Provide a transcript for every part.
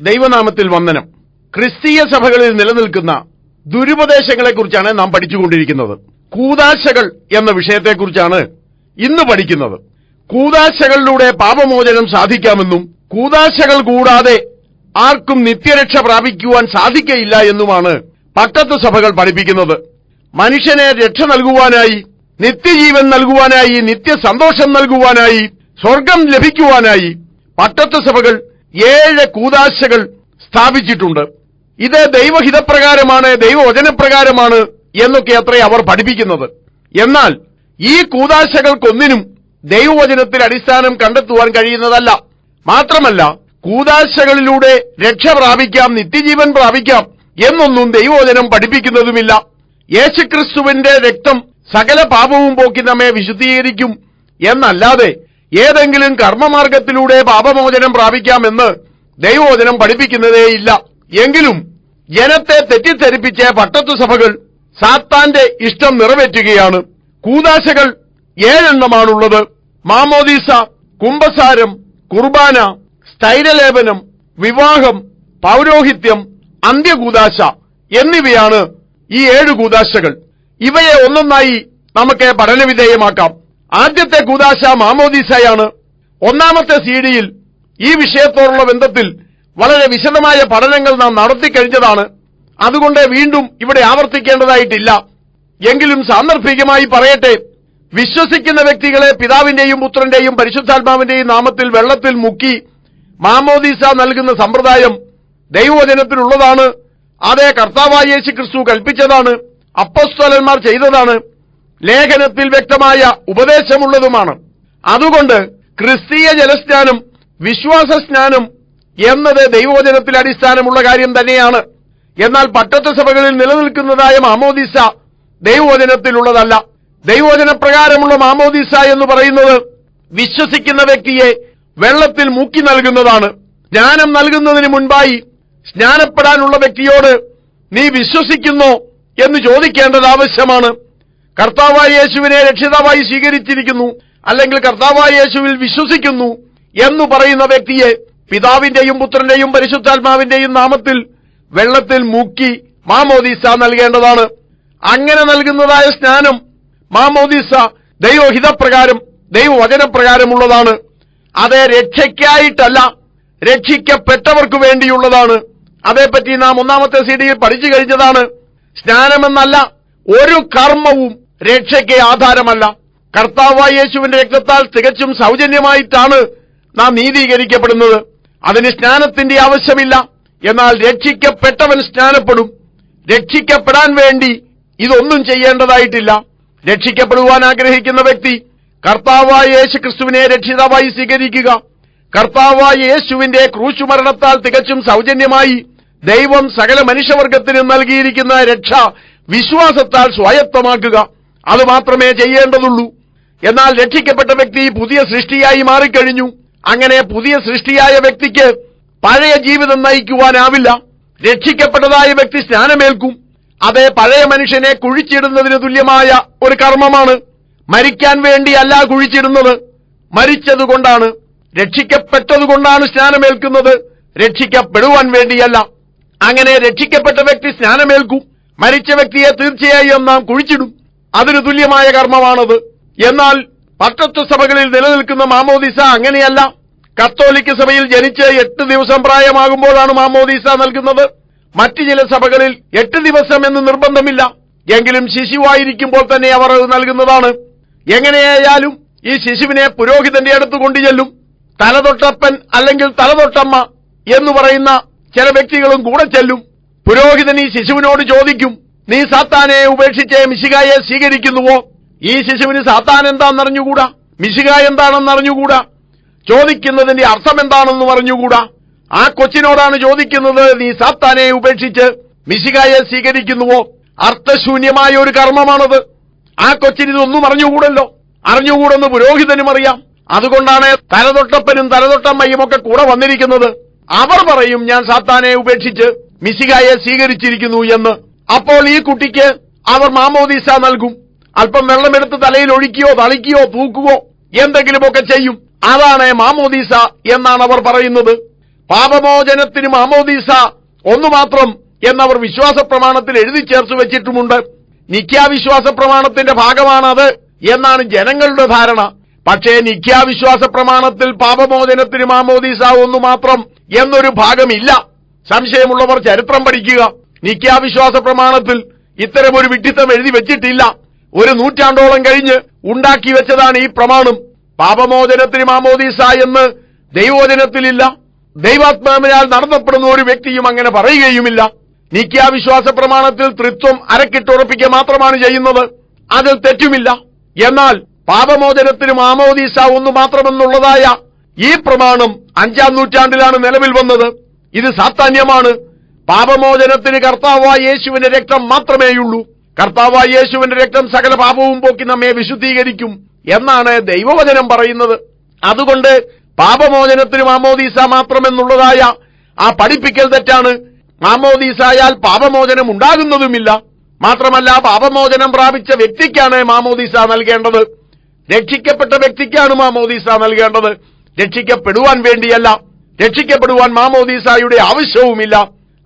ദൈവനാമത്തിൽ വന്ദനം. ക്രിസ്തീയ സഭകളിൽ നിലനിൽക്കുന്ന ദുരുപദേശങ്ങളെക്കുറിച്ചാണ് നാം പഠിച്ചുകൊണ്ടിരിക്കുന്നത്. കൂദാശകൾ എന്ന വിഷയത്തെക്കുറിച്ചാണ് ഇന്ന് പഠിക്കുന്നത്. കൂദാശകളിലൂടെ പാപമോചനം സാധിക്കാമെന്നും കൂദാശകൾ കൂടാതെ ആർക്കും നിത്യരക്ഷ പ്രാപിക്കുവാൻ സാധിക്കയില്ല എന്നുമാണ് പട്ടത്ത് സഭകൾ പഠിപ്പിക്കുന്നത്. മനുഷ്യനെ രക്ഷ നൽകുവാനായി, നിത്യജീവൻ നൽകുവാനായി, നിത്യസന്തോഷം നൽകുവാനായി, സ്വർഗം ലഭിക്കുവാനായി പട്ടത്ത് സഭകൾ 7 കൂദാശകൾ സ്ഥാപിച്ചിട്ടുണ്ട്. ഇത് ദൈവഹിതപ്രകാരമാണ്, ദൈവവചനപ്രകാരമാണ് എന്നൊക്കെ അത്രേ അവർ പഠിപ്പിക്കുന്നത്. എന്നാൽ ഈ കൂദാശകൾക്കൊന്നിനും ദൈവവചനത്തിൽ അടിസ്ഥാനം കണ്ടെത്തുവാൻ കഴിയുന്നതല്ല. മാത്രമല്ല, കൂദാശകളിലൂടെ രക്ഷ പ്രാപിക്കാം, നിത്യജീവൻ പ്രാപിക്കാം എന്നൊന്നും ദൈവവചനം പഠിപ്പിക്കുന്നതുമില്ല. യേശുക്രിസ്തുവിന്റെ രക്തം സകല പാപവും പോക്കി നമ്മെ വിശുദ്ധീകരിക്കും എന്നല്ലാതെ ഏതെങ്കിലും കർമ്മമാർഗത്തിലൂടെ പാപമോചനം പ്രാപിക്കാമെന്ന് ദൈവവചനം പഠിപ്പിക്കുന്നതേയില്ല. എങ്കിലും ജനത്തെ തെറ്റിദ്ധരിപ്പിച്ച പട്ടത്തു സഭകൾ സാത്താന്റെ ഇഷ്ടം നിറവേറ്റുകയാണ്. കൂദാശകൾ 7 മാമോദീസ, കുംഭസാരം, കുർബാന, സ്ഥൈര്യലേപനം, വിവാഹം, പൗരോഹിത്യം, അന്ത്യകൂദാശ എന്നിവയാണ് ഈ 7 കൂദാശകൾ. ഇവയെ ഒന്നൊന്നായി നമുക്ക് പഠനവിധേയമാക്കാം. ആദ്യത്തെ കൂദാശ മാമോദീസയാണ്. 1-ാമത്തെ CD-യിൽ ഈ വിഷയത്തോടുള്ള ബന്ധത്തിൽ വളരെ വിശദമായ പഠനങ്ങൾ നാം നടത്തിക്കഴിഞ്ഞതാണ്. അതുകൊണ്ട് വീണ്ടും ഇവിടെ ആവർത്തിക്കേണ്ടതായിട്ടില്ല. എങ്കിലും സാന്ദർഭികമായി പറയട്ടെ, വിശ്വസിക്കുന്ന വ്യക്തികളെ പിതാവിന്റെയും പുത്രന്റെയും പരിശുദ്ധാത്മാവിന്റെയും നാമത്തിൽ വെള്ളത്തിൽ മുക്കി മാമോദീസ നൽകുന്ന സമ്പ്രദായം ദൈവവചനത്തിലുള്ളതാണ്. അതേ കർത്താവായ യേശുക്രിസ്തു കൽപ്പിച്ചതാണ്, അപ്പോസ്തലന്മാർ ചെയ്തതാണ്, ലേഖനത്തിൽ വ്യക്തമായ ഉപദേശമുള്ളതുമാണ്. അതുകൊണ്ട് ക്രിസ്തീയ ജലസ്നാനം, വിശ്വാസ സ്നാനം എന്നത് ദൈവവചനത്തിൽ അടിസ്ഥാനമുള്ള കാര്യം തന്നെയാണ്. എന്നാൽ പട്ടത്ത് സഭകളിൽ നിലനിൽക്കുന്നതായ മാമോദീസ ദൈവവചനത്തിലുള്ളതല്ല. ദൈവവചനപ്രകാരമുള്ള മാമോദീസ എന്ന് പറയുന്നത് വിശ്വസിക്കുന്ന വ്യക്തിയെ വെള്ളത്തിൽ മുക്കി നൽകുന്നതാണ്. സ്നാനം നൽകുന്നതിന് മുൻപായി സ്നാനപ്പെടാനുള്ള വ്യക്തിയോട് നീ വിശ്വസിക്കുന്നോ എന്ന് ചോദിക്കേണ്ടത് ആവശ്യമാണ്. കർത്താവായ യേശുവിനെ രക്ഷിതാവായി സ്വീകരിച്ചിരിക്കുന്നു, അല്ലെങ്കിൽ കർത്താവായ യേശുവിൽ വിശ്വസിക്കുന്നു എന്ന് പറയുന്ന വ്യക്തിയെ പിതാവിന്റെയും പുത്രന്റെയും പരിശുദ്ധാത്മാവിന്റെയും നാമത്തിൽ വെള്ളത്തിൽ മുക്കി മാമോദീസ നൽകേണ്ടതാണ്. അങ്ങനെ നൽകുന്നതായ സ്നാനം, മാമോദീസ ദൈവഹിതപ്രകാരം, ദൈവവചനപ്രകാരമുള്ളതാണ്. അത് രക്ഷയ്ക്കായിട്ടല്ല, രക്ഷിക്കപ്പെട്ടവർക്ക് വേണ്ടിയുള്ളതാണ്. അതേപ്പറ്റി നാം 1-ാമത്തെ CD-യിൽ പഠിച്ചു കഴിഞ്ഞതാണ്. സ്നാനമെന്നല്ല ഒരു കർമ്മവും രക്ഷയ്ക്ക് ആധാരമല്ല. കർത്താവായ യേശുവിന്റെ രക്തത്താൽ തികച്ചും സൗജന്യമായിട്ടാണ് നാം നീതീകരിക്കപ്പെടുന്നത്. അതിന് സ്നാനത്തിന്റെ ആവശ്യമില്ല. എന്നാൽ രക്ഷിക്കപ്പെട്ടവൻ സ്നാനപ്പെടും. രക്ഷിക്കപ്പെടാൻ വേണ്ടി ഇതൊന്നും ചെയ്യേണ്ടതായിട്ടില്ല. രക്ഷിക്കപ്പെടുവാൻ ആഗ്രഹിക്കുന്ന വ്യക്തി കർത്താവായ യേശുക്രിസ്തുവിനെ രക്ഷിതാവായി സ്വീകരിക്കുക. കർത്താവായ യേശുവിന്റെ ക്രൂശുമരണത്താൽ തികച്ചും സൗജന്യമായി ദൈവം സകല മനുഷ്യവർഗത്തിനും നൽകിയിരിക്കുന്ന രക്ഷ വിശ്വാസത്താൽ സ്വായത്തമാക്കുക. അതുമാത്രമേ ചെയ്യേണ്ടതുള്ളൂ. എന്നാൽ രക്ഷിക്കപ്പെട്ട വ്യക്തി പുതിയ സൃഷ്ടിയായി മാറിക്കഴിഞ്ഞു. അങ്ങനെ പുതിയ സൃഷ്ടിയായ വ്യക്തിക്ക് പഴയ ജീവിതം നയിക്കുവാനാവില്ല. രക്ഷിക്കപ്പെട്ടതായ വ്യക്തി സ്നാനമേൽക്കും. അത് പഴയ മനുഷ്യനെ കുഴിച്ചിടുന്നതിന് തുല്യമായ ഒരു കർമ്മമാണ്. മരിക്കാൻ വേണ്ടിയല്ല കുഴിച്ചിടുന്നത്, മരിച്ചതുകൊണ്ടാണ്, രക്ഷിക്കപ്പെട്ടതുകൊണ്ടാണ് സ്നാനമേൽക്കുന്നത്, രക്ഷിക്കപ്പെടുവാൻ വേണ്ടിയല്ല. അങ്ങനെ രക്ഷിക്കപ്പെട്ട വ്യക്തി സ്നാനമേൽക്കും. മരിച്ച വ്യക്തിയെ തീർച്ചയായും നാം കുഴിച്ചിടും. അതിന് തുല്യമായ കർമ്മമാണത്. എന്നാൽ പട്ടത്തു സഭകളിൽ നിലനിൽക്കുന്ന മാമോദീസ അങ്ങനെയല്ല. കത്തോലിക്ക സഭയിൽ ജനിച്ച് 8 ദിവസം പ്രായമാകുമ്പോഴാണ് മാമോദീസ നൽകുന്നത്. മറ്റു ചില സഭകളിൽ 8 ദിവസം എന്ന് നിർബന്ധമില്ല. എങ്കിലും ശിശുവായിരിക്കുമ്പോൾ തന്നെ അവർ അത് നൽകുന്നതാണ്. എങ്ങനെയായാലും ഈ ശിശുവിനെ പുരോഹിതന്റെ അടുത്ത് കൊണ്ടുചെല്ലും. തലതൊട്ടപ്പൻ അല്ലെങ്കിൽ തലതൊട്ടമ്മ എന്ന് പറയുന്ന ചില വ്യക്തികളും കൂടെ ചെല്ലും. പുരോഹിതൻ ഈ ശിശുവിനോട് ചോദിക്കും, നീ സാത്താനെ ഉപേക്ഷിച്ച് മിശിഹായെ സ്വീകരിക്കുന്നുവോ? ഈ ശിശുവിന് സാത്താൻ എന്താണെന്നറിഞ്ഞുകൂടാ, മിശിഹ എന്താണെന്നറിഞ്ഞുകൂടാ, ചോദിക്കുന്നതിന്റെ അർത്ഥം എന്താണെന്ന് പറഞ്ഞുകൂടാ. ആ കൊച്ചിനോടാണ് ചോദിക്കുന്നത്, നീ സാത്താനെ ഉപേക്ഷിച്ച് മിശിഹായെ സ്വീകരിക്കുന്നുവോ? അർത്ഥശൂന്യമായ ഒരു കർമ്മമാണത്. ആ കൊച്ചിന് ഇതൊന്നും അറിഞ്ഞുകൂടല്ലോ. അറിഞ്ഞുകൂടെന്ന് പുരോഹിതനും അറിയാം. അതുകൊണ്ടാണ് തലതൊട്ടപ്പനും തലതൊട്ടമ്മയും ഒക്കെ കൂടെ വന്നിരിക്കുന്നത്. അവർ പറയും, ഞാൻ സാത്താനെ ഉപേക്ഷിച്ച് മിശിഹായെ സ്വീകരിച്ചിരിക്കുന്നു എന്ന്. അപ്പോൾ ഈ കുട്ടിക്ക് അവർ മാമോദീസ നൽകും. അല്പം വെള്ളമെടുത്ത് തലയിൽ ഒഴിക്കുകയോ തളിക്കുകയോ തൂക്കുകയോ എന്തെങ്കിലുമൊക്കെ ചെയ്യും. അതാണ് മാമോദീസ എന്നാണ് അവർ പറയുന്നത്. പാപമോചനത്തിന് മാമോദീസ ഒന്നു മാത്രം എന്നവർ വിശ്വാസ പ്രമാണത്തിൽ എഴുതി ചേർത്ത് വെച്ചിട്ടുമുണ്ട്. നിഖ്യാവിശ്വാസ പ്രമാണത്തിന്റെ ഭാഗമാണത് എന്നാണ് ജനങ്ങളുടെ ധാരണ. പക്ഷേ നിഖ്യാവിശ്വാസ പ്രമാണത്തിൽ പാപമോചനത്തിന് മാമോദീസ ഒന്നു മാത്രം എന്നൊരു ഭാഗമില്ല. സംശയമുള്ളവർ ചരിത്രം പഠിക്കുക. നിഖ്യാവിശ്വാസ പ്രമാണത്തിൽ ഇത്തരമൊരു വിഡ്ഢിത്തം എഴുതി വെച്ചിട്ടില്ല. ഒരു നൂറ്റാണ്ടോളം കഴിഞ്ഞ് ഉണ്ടാക്കി വെച്ചതാണ് ഈ പ്രമാണം. പാപമോചനത്തിന് മാമോദീസ എന്ന് ദൈവവചനത്തിലില്ല. ദൈവാത്മാവിനാൽ നടത്തപ്പെടുന്ന ഒരു വ്യക്തിയും അങ്ങനെ പറയുകയുമില്ല. നിഖ്യാവിശ്വാസ പ്രമാണത്തിൽ ത്രിത്വം അരക്കിട്ടുറപ്പിക്കുക മാത്രമാണ് ചെയ്യുന്നത്. അതിൽ തെറ്റുമില്ല. എന്നാൽ പാപമോചനത്തിന് മാമോദീസ ഒന്നു മാത്രമെന്നുള്ളതായ ഈ പ്രമാണം 5-ാം നൂറ്റാണ്ടിലാണ് നിലവിൽ വന്നത്. ഇത് സാത്താന്യമാണ്. പാപമോചനത്തിന് കർത്താവായ യേശുവിന്റെ രക്തം മാത്രമേയുള്ളൂ. കർത്താവായ യേശുവിന്റെ രക്തം സകല പാപവും പോക്കി നമ്മെ വിശുദ്ധീകരിക്കും എന്നാണ് ദൈവവചനം പറയുന്നത്. അതുകൊണ്ട് പാപമോചനത്തിന് മാമോദീസ മാത്രമെന്നുള്ളതായ ആ പഠിപ്പിക്കൽ തെറ്റാണ്. മാമോദീസായാൽ പാപമോചനം ഉണ്ടാകുന്നതുമില്ല. മാത്രമല്ല, പാപമോചനം പ്രാപിച്ച വ്യക്തിക്കാണ് മാമോദീസ നൽകേണ്ടത്. രക്ഷിക്കപ്പെട്ട വ്യക്തിക്കാണ് മാമോദീസ നൽകേണ്ടത്. രക്ഷിക്കപ്പെടുവാൻ വേണ്ടിയല്ല. രക്ഷിക്കപ്പെടുവാൻ മാമോദീസായുടെ ആവശ്യവുമില്ല.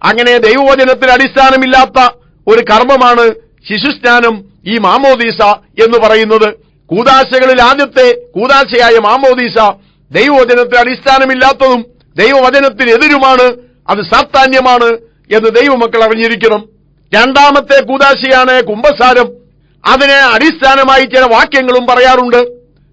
അങ്ങനെ ദൈവവചനത്തിൽ അടിസ്ഥാനമില്ലാത്ത ഒരു കർമ്മമാണ് ശിശുസ്നാനം, ഈ മാമോദീസ എന്ന് പറയുന്നത്. കൂദാശകളിൽ ആദ്യത്തെ കൂദാശയായ മാമോദീസ ദൈവവചനത്തിൽ അടിസ്ഥാനമില്ലാത്തതും ദൈവവചനത്തിനെതിരുമാണ്. അത് സാത്താന്യമാണ് എന്ന് ദൈവമക്കൾ അറിഞ്ഞിരിക്കണം. രണ്ടാമത്തെ കൂദാശയാണ് കുമ്പസാരം. അതിനെ അടിസ്ഥാനമായി ചില വാക്യങ്ങളും പറയാറുണ്ട്.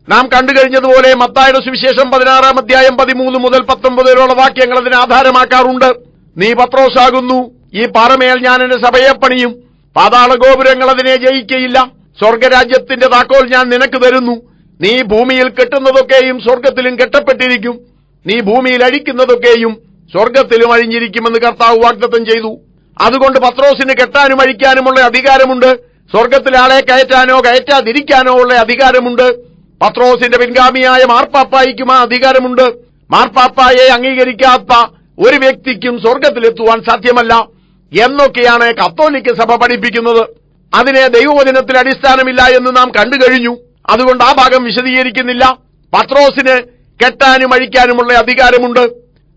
നാം കണ്ടുകഴിഞ്ഞതുപോലെ മത്തായിയുടെ സുവിശേഷം 16-ാം അധ്യായം 13 മുതൽ 19 വരെയുള്ള വാക്യങ്ങൾ അതിനെ ആധാരമാക്കാറുണ്ട്. നീ പത്രോസാകുന്നു, ഈ പാറമേൽ ഞാൻ എന്റെ സഭയെ പണിയും, പാതാള ഗോപുരങ്ങൾ അതിനെ ജയിക്കയില്ല. സ്വർഗരാജ്യത്തിന്റെ താക്കോൽ ഞാൻ നിനക്ക് തരുന്നു. നീ ഭൂമിയിൽ കെട്ടുന്നതൊക്കെയും സ്വർഗത്തിലും കെട്ടപ്പെട്ടിരിക്കും, നീ ഭൂമിയിൽ അഴിക്കുന്നതൊക്കെയും സ്വർഗത്തിലും അഴിഞ്ഞിരിക്കുമെന്ന് കർത്താവ് വാഗ്ദത്തം ചെയ്തു. അതുകൊണ്ട് പത്രോസിന് കെട്ടാനും അഴിക്കാനുമുള്ള അധികാരമുണ്ട്. സ്വർഗത്തിൽ ആളെ കയറ്റാനോ കയറ്റാതിരിക്കാനോ ഉള്ള അധികാരമുണ്ട്. പത്രോസിന്റെ പിൻഗാമിയായ മാർപ്പാപ്പായിക്കും ആ അധികാരമുണ്ട്. മാർപ്പാപ്പായെ അംഗീകരിക്കാത്ത ഒരു വ്യക്തിക്കും സ്വർഗത്തിലെത്തുവാൻ സാധ്യമല്ല എന്നൊക്കെയാണ് കത്തോലിക്ക സഭ പഠിപ്പിക്കുന്നത്. അതിനെ ദൈവവചനത്തിൽ അടിസ്ഥാനമില്ല എന്ന് നാം കണ്ടുകഴിഞ്ഞു. അതുകൊണ്ട് ആ ഭാഗം വിശദീകരിക്കുന്നില്ല. പത്രോസിന് കെട്ടാനും അഴിക്കാനുമുള്ള അധികാരമുണ്ട്.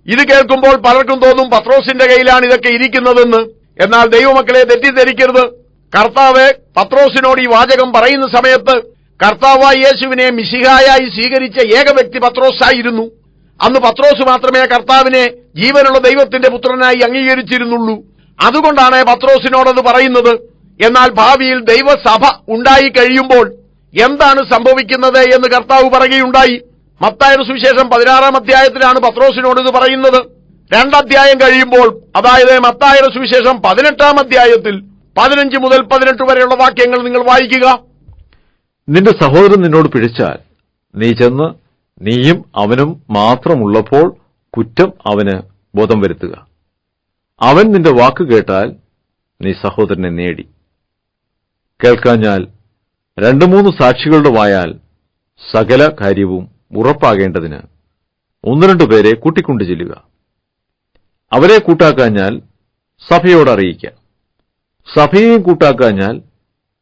ഇത് കേൾക്കുമ്പോൾ പലർക്കും തോന്നും പത്രോസിന്റെ കയ്യിലാണ് ഇതൊക്കെ ഇരിക്കുന്നതെന്ന്. എന്നാൽ ദൈവമക്കളെ തെറ്റിദ്ധരിക്കരുത്. കർത്താവ് പത്രോസിനോട് ഈ വാചകം പറയുന്ന സമയത്ത് കർത്താവായ യേശുവിനെ മിശിഹായായി സ്വീകരിച്ച ഏക വ്യക്തി പത്രോസായിരുന്നു. അന്ന് പത്രോസ് മാത്രമേ കർത്താവിനെ ജീവനുള്ള ദൈവത്തിന്റെ പുത്രനായി അംഗീകരിച്ചിരുന്നുള്ളൂ. അതുകൊണ്ടാണ് പത്രോസിനോടത് പറയുന്നത്. എന്നാൽ ഭാവിയിൽ ദൈവസഭ ഉണ്ടായി കഴിയുമ്പോൾ എന്താണ് സംഭവിക്കുന്നത് എന്ന് കർത്താവ് പറയുകയുണ്ടായി. മത്തായിയുടെ സുവിശേഷം 16-ാം അധ്യായത്തിലാണ് പത്രോസിനോട് ഇത് പറയുന്നത്. 2 അധ്യായം കഴിയുമ്പോൾ, അതായത് മത്തായിയുടെ സുവിശേഷം 18-ാം അധ്യായത്തിൽ 15 മുതൽ 18 വരെയുള്ള വാക്യങ്ങൾ നിങ്ങൾ വായിക്കുക. നിന്റെ സഹോദരൻ നിന്നോട് പിഴച്ചാൽ നീ ചെന്ന് നീയും അവനും മാത്രമുള്ളപ്പോൾ കുറ്റം അവന് ബോധം വരുത്തുക. അവൻ നിന്റെ വാക്ക് കേട്ടാൽ നീ സഹോദരനെ നേടി. കേൾക്കാഞ്ഞാൽ 2-3 സാക്ഷികളുടെ വായാൽ സകല കാര്യവും ഉറപ്പാകേണ്ടതിന് 1-2 പേരെ കൂട്ടിക്കൊണ്ടു ചെല്ലുക. അവരെ കൂട്ടാക്കാഞ്ഞാൽ സഭയോട് അറിയിക്കാം. സഭയെയും കൂട്ടാക്കാഞ്ഞാൽ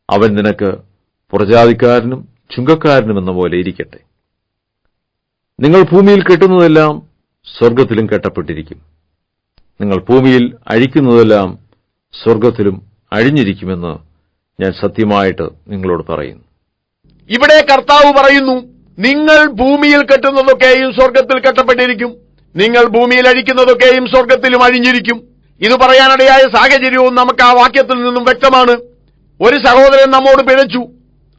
അവൻ നിനക്ക് പുറജാതിക്കാരനും ചുങ്കക്കാരനും എന്ന പോലെ ഇരിക്കട്ടെ. നിങ്ങൾ ഭൂമിയിൽ കെട്ടുന്നതെല്ലാം സ്വർഗത്തിലും കെട്ടപ്പെട്ടിരിക്കും, നിങ്ങൾ ഭൂമിയിൽ അഴിക്കുന്നതെല്ലാം സ്വർഗത്തിലും അഴിഞ്ഞിരിക്കുമെന്ന് ഞാൻ സത്യമായിട്ട് നിങ്ങളോട് പറയുന്നു. ഇവിടെ കർത്താവ് പറയുന്നു, നിങ്ങൾ ഭൂമിയിൽ കെട്ടുന്നതൊക്കെയും സ്വർഗത്തിൽ കെട്ടപ്പെട്ടിരിക്കും, നിങ്ങൾ ഭൂമിയിൽ അഴിക്കുന്നതൊക്കെയും സ്വർഗത്തിലും അഴിഞ്ഞിരിക്കും. ഇത് പറയാനിടയായ സാഹചര്യവും നമുക്ക് ആ വാക്യത്തിൽ നിന്നും വ്യക്തമാണ്. ഒരു സഹോദരൻ നമ്മോട് പിഴച്ചു.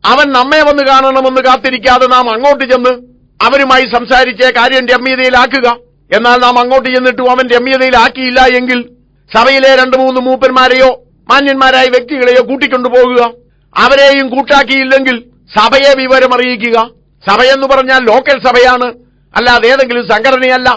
അവൻ നമ്മെ വന്ന് കാണണമെന്ന് കാത്തിരിക്കാതെ നാം അങ്ങോട്ട് ചെന്ന് അവരുമായി സംസാരിച്ച് കാര്യം രമ്യതയിലാക്കുക. എന്നാൽ നാം അങ്ങോട്ട് ചെന്നിട്ടും അവൻ രമ്യതയിലാക്കിയില്ല എങ്കിൽ സഭയിലെ 2-3 മൂപ്പന്മാരെയോ മാന്യന്മാരായ വ്യക്തികളെയോ കൂട്ടിക്കൊണ്ടുപോകുക. അവരെയും കൂട്ടാക്കിയില്ലെങ്കിൽ സഭയെ വിവരമറിയിക്കുക. സഭയെന്ന് പറഞ്ഞാൽ ലോക്കൽ സഭയാണ്, അല്ലാതെ ഏതെങ്കിലും സംഘടനയല്ല.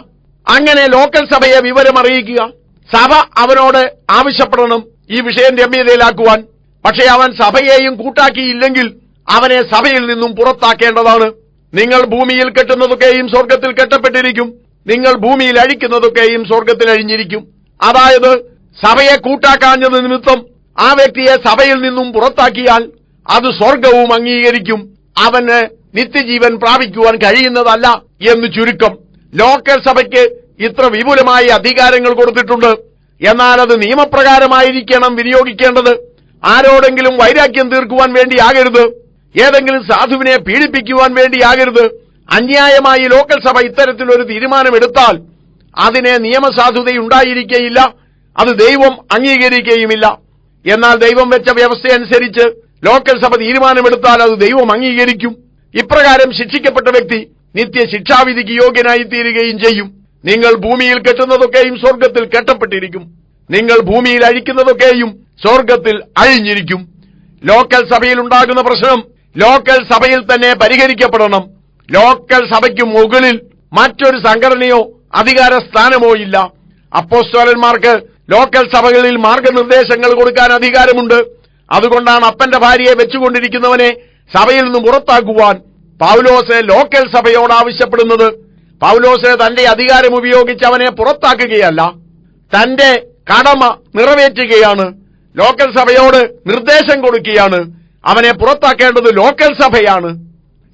അങ്ങനെ ലോക്കൽ സഭയെ വിവരമറിയിക്കുക. സഭ അവനോട് ആവശ്യപ്പെടണം ഈ വിഷയം രമ്യതയിലാക്കുവാൻ. പക്ഷേ അവൻ സഭയെയും കൂട്ടാക്കിയില്ലെങ്കിൽ അവനെ സഭയിൽ നിന്നും പുറത്താക്കേണ്ടതാണ്. നിങ്ങൾ ഭൂമിയിൽ കെട്ടുന്നതൊക്കെയും സ്വർഗത്തിൽ കെട്ടപ്പെട്ടിരിക്കും, നിങ്ങൾ ഭൂമിയിൽ അഴിക്കുന്നതൊക്കെയും സ്വർഗത്തിൽ അഴിഞ്ഞിരിക്കും. അതായത് സഭയെ കൂട്ടാക്കാഞ്ഞത് നിമിത്തം ആ വ്യക്തിയെ സഭയിൽ നിന്നും പുറത്താക്കിയാൽ അത് സ്വർഗവും അംഗീകരിക്കും. അവന് നിത്യജീവൻ പ്രാപിക്കുവാൻ കഴിയുന്നതല്ല എന്ന് ചുരുക്കം. ലോക്കൽ സഭയ്ക്ക് ഇത്ര വിപുലമായ അധികാരങ്ങൾ കൊടുത്തിട്ടുണ്ട്. എന്നാൽ അത് നിയമപ്രകാരമായിരിക്കണം വിനിയോഗിക്കേണ്ടത്. ആരോടെങ്കിലും വൈരാഗ്യം തീർക്കുവാൻ വേണ്ടിയാകരുത്, ഏതെങ്കിലും സാധുവിനെ പീഡിപ്പിക്കുവാൻ വേണ്ടിയാകരുത്. അന്യായമായി ലോക്കൽ സഭ ഇത്തരത്തിലൊരു തീരുമാനമെടുത്താൽ അതിനെ നിയമസാധുതയുണ്ടായിരിക്കുകയില്ല, അത് ദൈവം അംഗീകരിക്കുകയുമില്ല. എന്നാൽ ദൈവം വെച്ച വ്യവസ്ഥയനുസരിച്ച് ലോക്കൽ സഭ തീരുമാനമെടുത്താൽ അത് ദൈവം അംഗീകരിക്കും. ഇപ്രകാരം ശിക്ഷിക്കപ്പെട്ട വ്യക്തി നിത്യശിക്ഷാവിധിക്ക് യോഗ്യനായി തീരുകയും ചെയ്യും. നിങ്ങൾ ഭൂമിയിൽ കെട്ടുന്നതൊക്കെയും സ്വർഗ്ഗത്തിൽ കെട്ടപ്പെട്ടിരിക്കും, നിങ്ങൾ ഭൂമിയിൽ അഴിക്കുന്നതൊക്കെയും സ്വർഗ്ഗത്തിൽ അഴിഞ്ഞിരിക്കും. ലോക്കൽ സഭയിൽ ഉണ്ടാകുന്ന പ്രശ്നം ലോക്കൽ സഭയിൽ തന്നെ പരിഹരിക്കപ്പെടണം. ലോക്കൽ സഭയ്ക്ക് മുകളിൽ മറ്റൊരു സംഘടനയോ അധികാര സ്ഥാനമോ ഇല്ല. അപ്പോസ്തലന്മാർക്ക് ലോക്കൽ സഭകളിൽ മാർഗനിർദ്ദേശങ്ങൾ കൊടുക്കാൻ അധികാരമുണ്ട്. അതുകൊണ്ടാണ് അപ്പന്റെ ഭാര്യയെ വെച്ചുകൊണ്ടിരിക്കുന്നവനെ സഭയിൽ നിന്ന് പുറത്താക്കുവാൻ പൗലോസ് ലോക്കൽ സഭയോട് ആവശ്യപ്പെടുന്നത്. പൗലോസ് തന്റെ അധികാരം ഉപയോഗിച്ച് അവനെ പുറത്താക്കുകയല്ല, തന്റെ കടമ നിറവേറ്റുകയാണ്. ലോക്കൽ സഭയോട് നിർദ്ദേശം കൊടുക്കുകയാണ്. അവനെ പുറത്താക്കേണ്ടത് ലോക്കൽ സഭയാണ്.